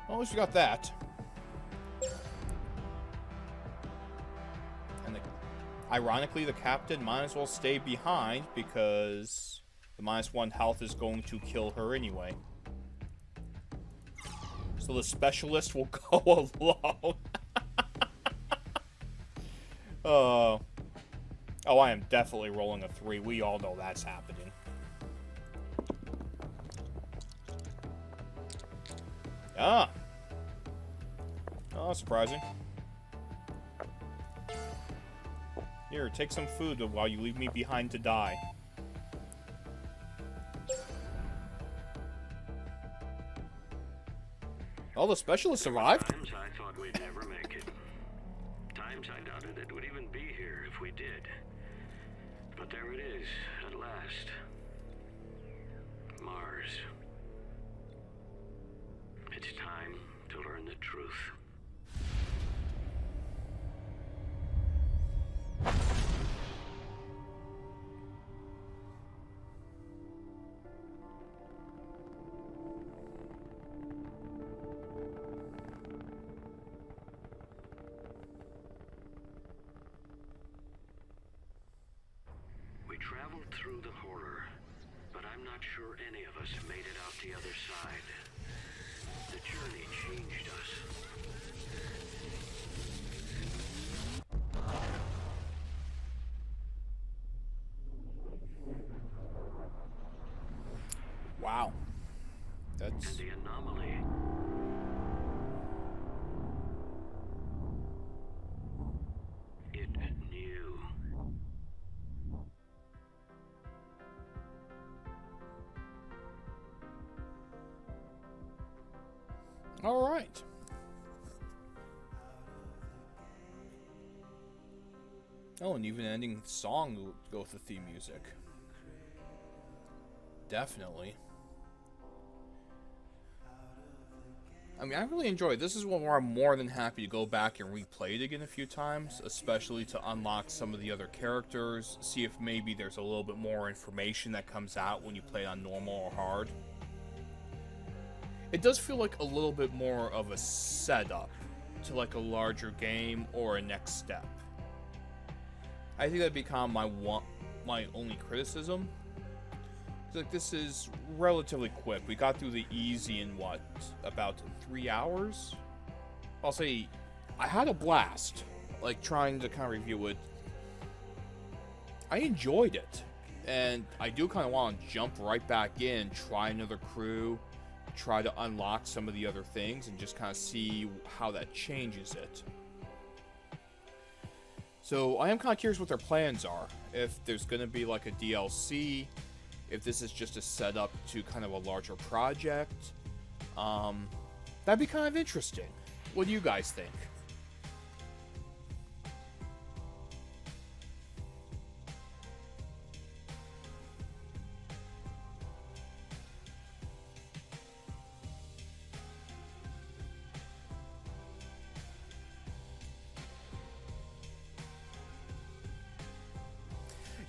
Well, at least we got that. And ironically, the captain might as well stay behind because the -1 health is going to kill her anyway. So the specialist will go alone. Oh, I am definitely rolling a 3. We all know that's happening. Ah. Oh, surprising. Here, take some food while you leave me behind to die. Oh, the specialist survived? Times I thought we'd never make it. Times I doubted it would even be here if we did. But there it is, at last. Mars. It's time to learn the truth. We traveled through the horror, but I'm not sure any of us made it out the other side. The journey changed us. Wow. And That's... the anomaly. It knew. All right. Oh, and even ending song will go with the theme music. Definitely. I mean, I really enjoyed it. This is one where I'm more than happy to go back and replay it again a few times, especially to unlock some of the other characters, see if maybe there's a little bit more information that comes out when you play on normal or hard. It does feel like a little bit more of a setup to like a larger game or a next step. I think that'd become my only criticism. Like, this is relatively quick. We got through the easy in what, about 3 hours? I'll say I had a blast, like trying to kind of review it. I enjoyed it, and I do kind of want to jump right back in, try another crew, try to unlock some of the other things, and just kind of see how that changes it. So I am kind of curious what their plans are. If there's going to be like a DLC, if this is just a setup to kind of a larger project. That'd be kind of interesting. What do you guys think?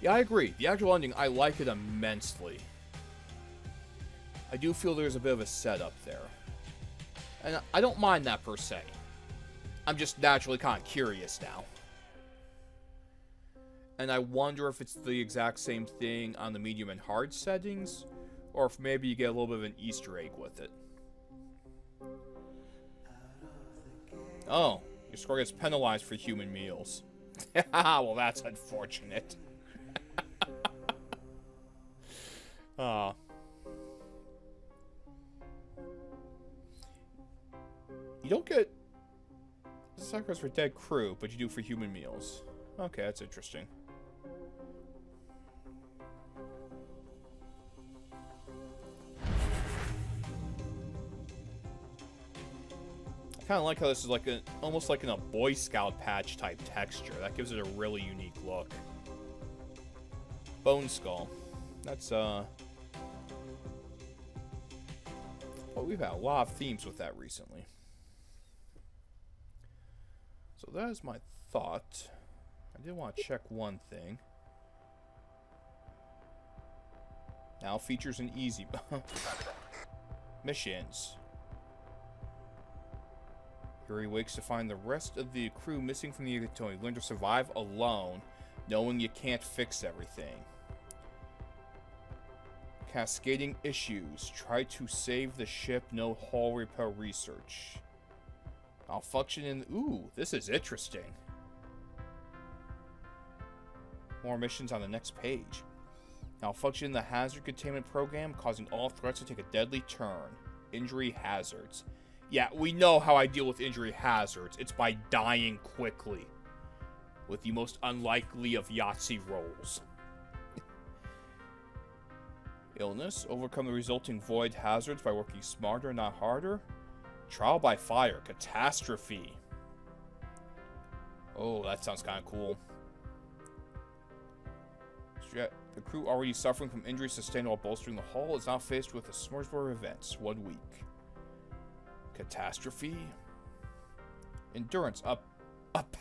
Yeah, I agree. The actual ending, I like it immensely. I do feel there's a bit of a setup there. And I don't mind that per se. I'm just naturally kind of curious now. And I wonder if it's the exact same thing on the medium and hard settings, or if maybe you get a little bit of an Easter egg with it. Oh, your score gets penalized for human meals. Well, that's unfortunate. Ah. You don't get sacrifice for dead crew, but you do for human meals. Okay, that's interesting. I kind of like how this is like almost like in a Boy Scout patch type texture. That gives it a really unique look. Bone skull. That's well, we've had a lot of themes with that recently. So that is my thought. I did want to check one thing. Now features an easy missions. Yuri wakes to find the rest of the crew missing from the Yugatoni. Learn to survive alone, knowing you can't fix everything. Cascading issues. Try to save the ship. No hull repair research. Malfunction in... Ooh, this is interesting. More missions on the next page. Malfunction in the hazard containment program, causing all threats to take a deadly turn. Injury hazards. Yeah, we know how I deal with injury hazards. It's by dying quickly. With the most unlikely of Yahtzee rolls. Illness. Overcome the resulting void hazards by working smarter, not harder. Trial by fire. Catastrophe. Oh, that sounds kind of cool. The crew already suffering from injuries sustained while bolstering the hull is now faced with a smorgasbord of events. 1 week. Catastrophe. Endurance. A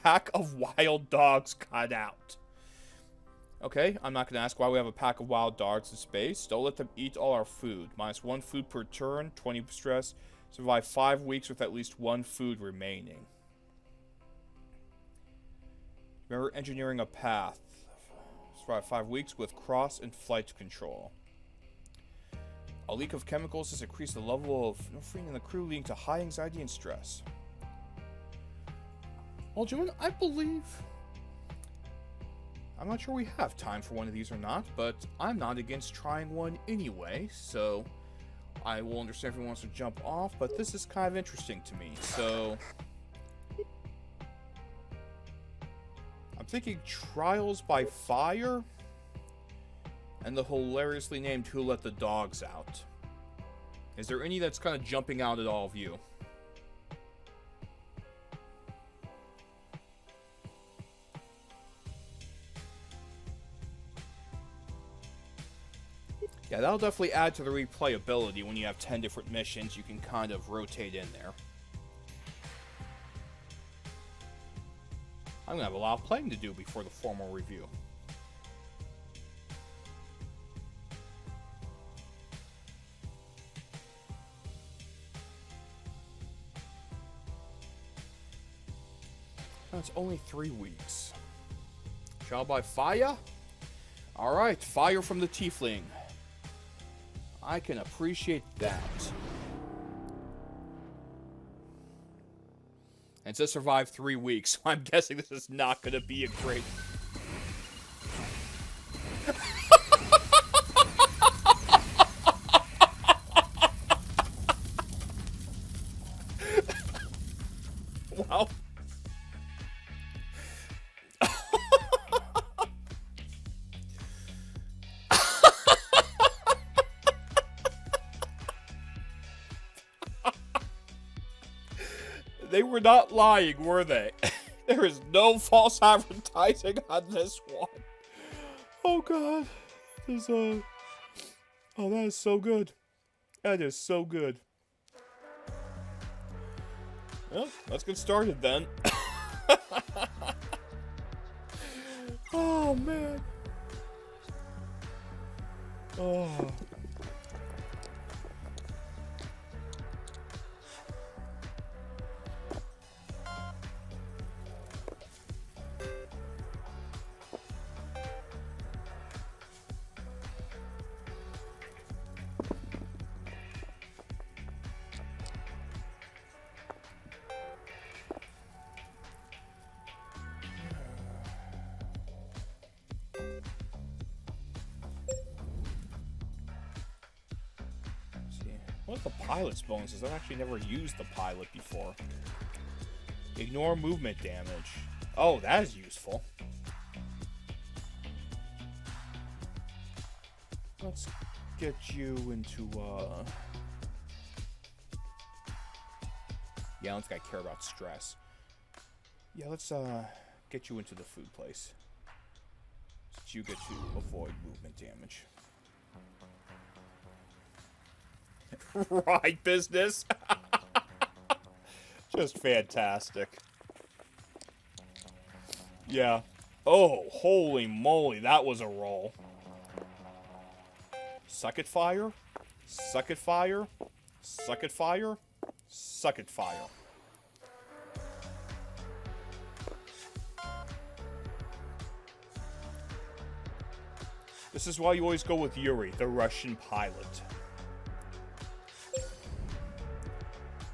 pack of wild dogs cut out. Okay, I'm not going to ask why we have a pack of wild dogs in space. Don't let them eat all our food. -1 food per turn. 20 stress. Survive 5 weeks with at least 1 food remaining. Remember engineering a path. Survive 5 weeks with cross and flight control. A leak of chemicals has increased the level of norepinephrine in the crew, leading to high anxiety and stress. Well, gentlemen, I believe... I'm not sure we have time for one of these or not, but I'm not against trying one anyway, so I will understand if anyone wants to jump off, but this is kind of interesting to me, so... I'm thinking Trials by Fire, and the hilariously named Who Let the Dogs Out. Is there any that's kind of jumping out at all of you? Yeah, that'll definitely add to the replayability when you have 10 different missions. You can kind of rotate in there. I'm going to have a lot of playing to do before the formal review. That's only 3 weeks. Trial by fire? Alright, fire from the tiefling. I can appreciate that. And it says survive 3 weeks, so I'm guessing this is not going to be a great... Wow. They were not lying, were they? There is no false advertising on this one. Oh god. This oh, that is so good. That is so good. Well, let's get started then. Oh man. Oh. the pilot's bonuses? I've actually never used the pilot before. Ignore movement damage. Oh, that is useful. Let's get you into, yeah, I don't think I care about stress. Yeah, let's, get you into the food place. So that you get to avoid movement damage. Right, business? Just fantastic. Yeah. Oh, holy moly, that was a roll. Suck it fire. Suck it fire. Suck it fire. Suck it fire. This is why you always go with Yuri, the Russian pilot.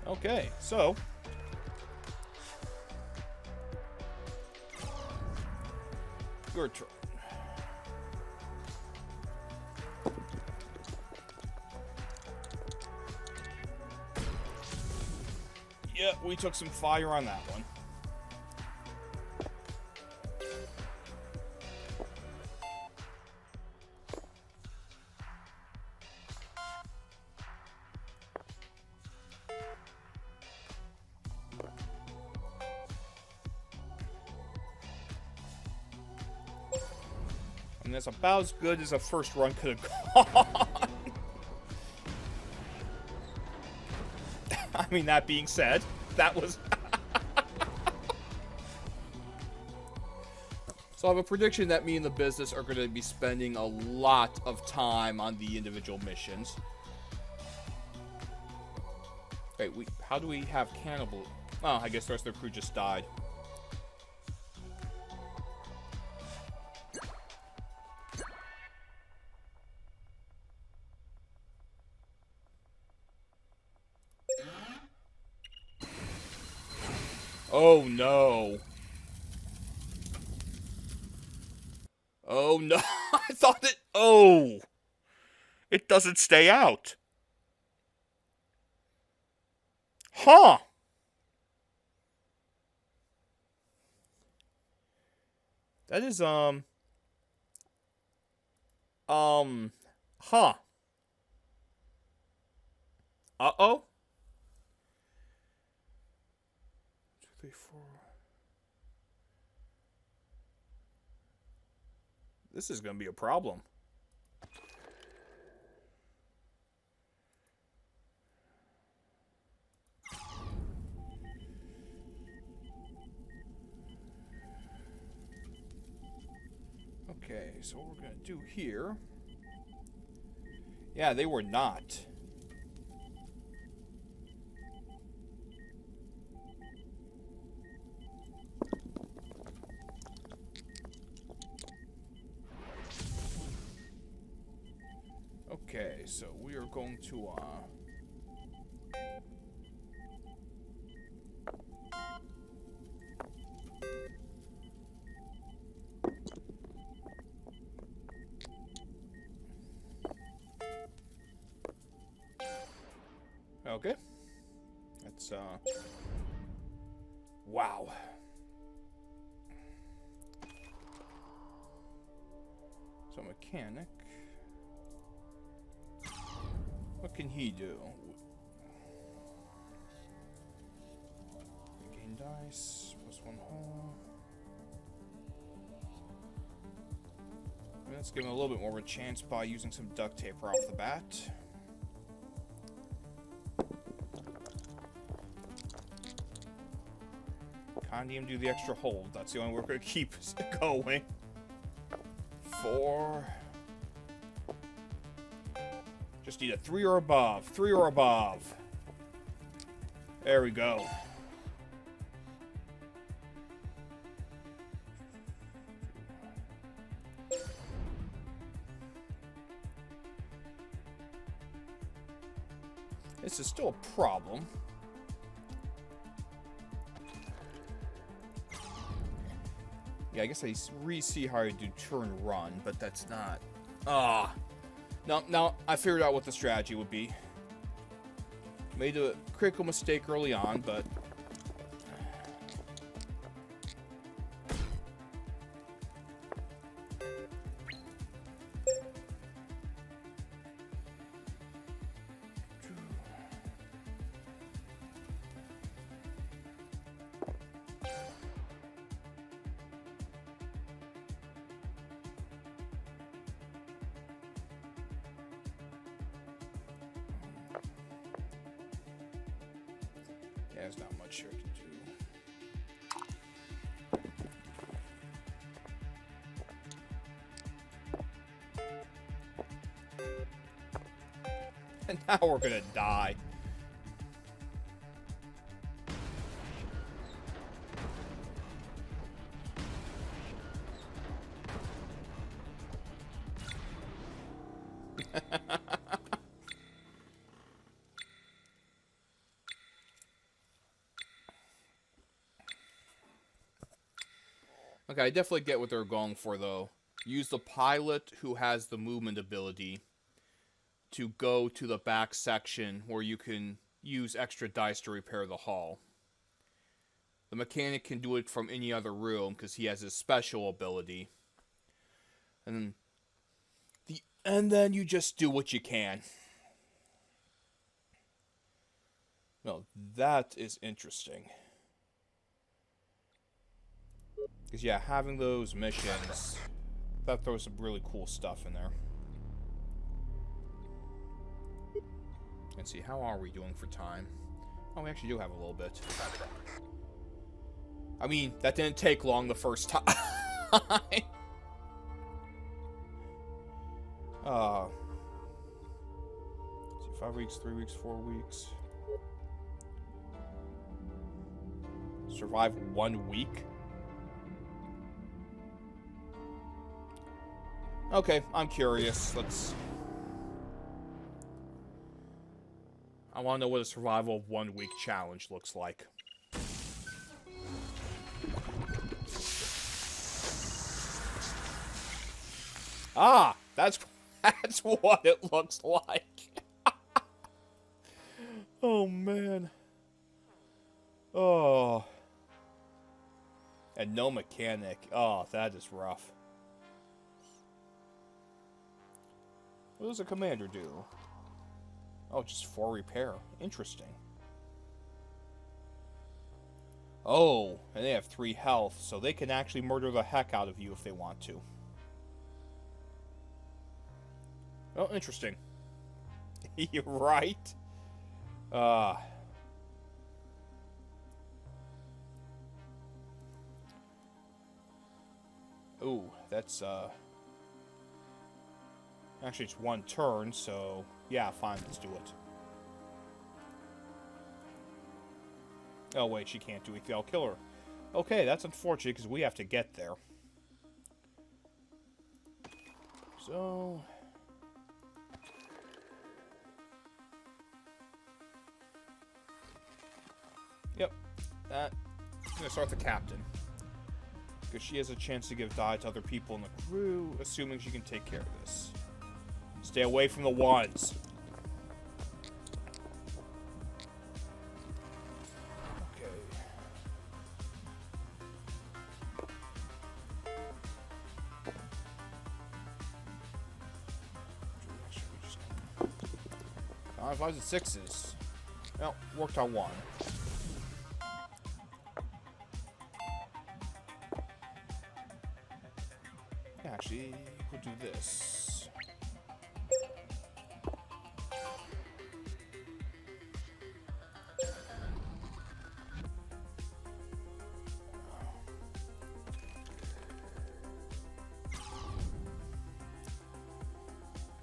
Okay, so your turn. Yeah, we took some fire on that one. And that's about as good as a first run could have gone. I mean, that being said, that was... So I have a prediction that me and the business are going to be spending a lot of time on the individual missions. Wait, how do we have cannibal... Oh, I guess the rest of the crew just died. Oh no. Oh no. I thought it... Oh. It doesn't stay out. Huh. That is, huh. Uh-oh. 2, 3, 4. This is going to be a problem. Okay, so what we're going to do here... Yeah, they were not. Okay, so we are going to, Okay. That's, wow. So, mechanic. What can he do? Gain dice, +1 hull. Let's give him a little bit more of a chance by using some duct tape right off the bat. Condium do the extra hold. That's the only way we're going to keep going. 4. Just need a 3 or above. 3 or above. There we go. This is still a problem. Yeah, I guess I re-see how I do turn run, but that's not... No, I figured out what the strategy would be. Made a critical mistake early on, but... Yeah, there's not much here to do. And now we're gonna die. Okay, I definitely get what they're going for, though. Use the pilot who has the movement ability to go to the back section where you can use extra dice to repair the hull. The mechanic can do it from any other room because he has his special ability. And then you just do what you can. No, that is interesting. Because, yeah, having those missions, that throws some really cool stuff in there. Let's see, how are we doing for time? Oh, we actually do have a little bit. I mean, that didn't take long the first time. Let's see, 5 weeks, 3 weeks, 4 weeks. Survive 1 week? Okay, I'm curious. I want to know what a survival of 1 week challenge looks like. Ah, that's what it looks like. Oh man. Oh. And no mechanic. Oh, that is rough. What does a commander do? Oh, just 4 repair. Interesting. Oh, and they have 3 health, so they can actually murder the heck out of you if they want to. Oh, interesting. You're right. Ooh, that's, actually, it's 1 turn, so... Yeah, fine, let's do it. Oh, wait, she can't do it. I'll kill her. Okay, that's unfortunate, because we have to get there. So... Yep. I'm gonna start the captain. Because she has a chance to give die to other people in the crew, assuming she can take care of this. Stay away from the ones. Okay. Fives and sixes. Well, worked on 1. Actually, we'll do this.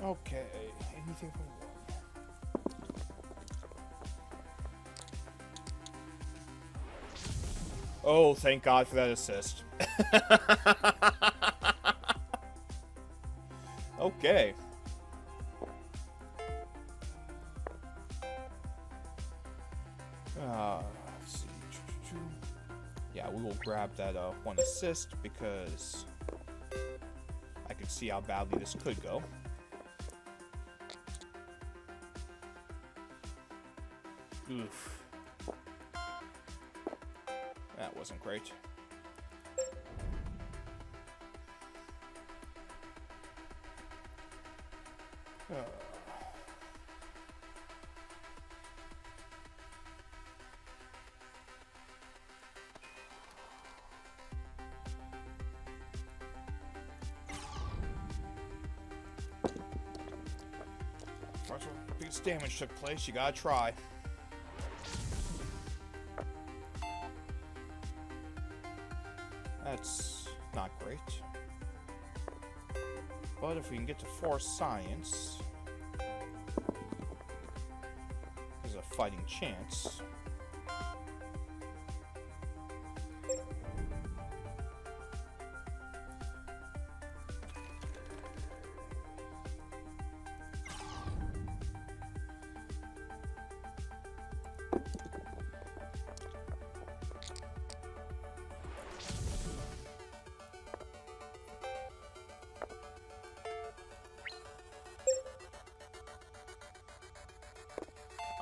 Okay, anything from 1. Oh, thank God for that assist. Okay. Let's see. Yeah, we will grab that 1 assist because I can see how badly this could go. Oof. That wasn't great. Biggest damage took place, you gotta try. That's not great. But if we can get to force science, there's a fighting chance.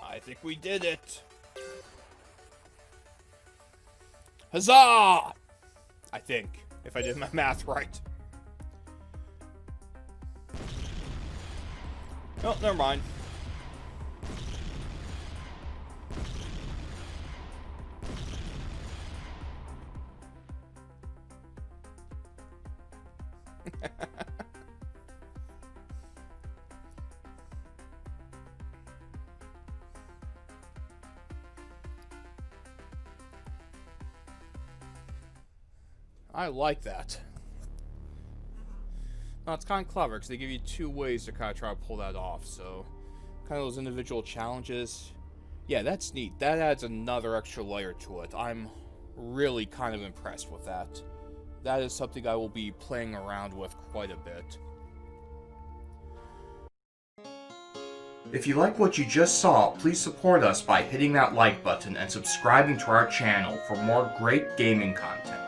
I think we did it. Huzzah! I think, if I did my math right. Oh, never mind. I like that. No, it's kind of clever, because they give you two ways to kind of try to pull that off, so... kind of those individual challenges. Yeah, that's neat. That adds another extra layer to it. I'm really kind of impressed with that. That is something I will be playing around with quite a bit. If you like what you just saw, please support us by hitting that like button and subscribing to our channel for more great gaming content.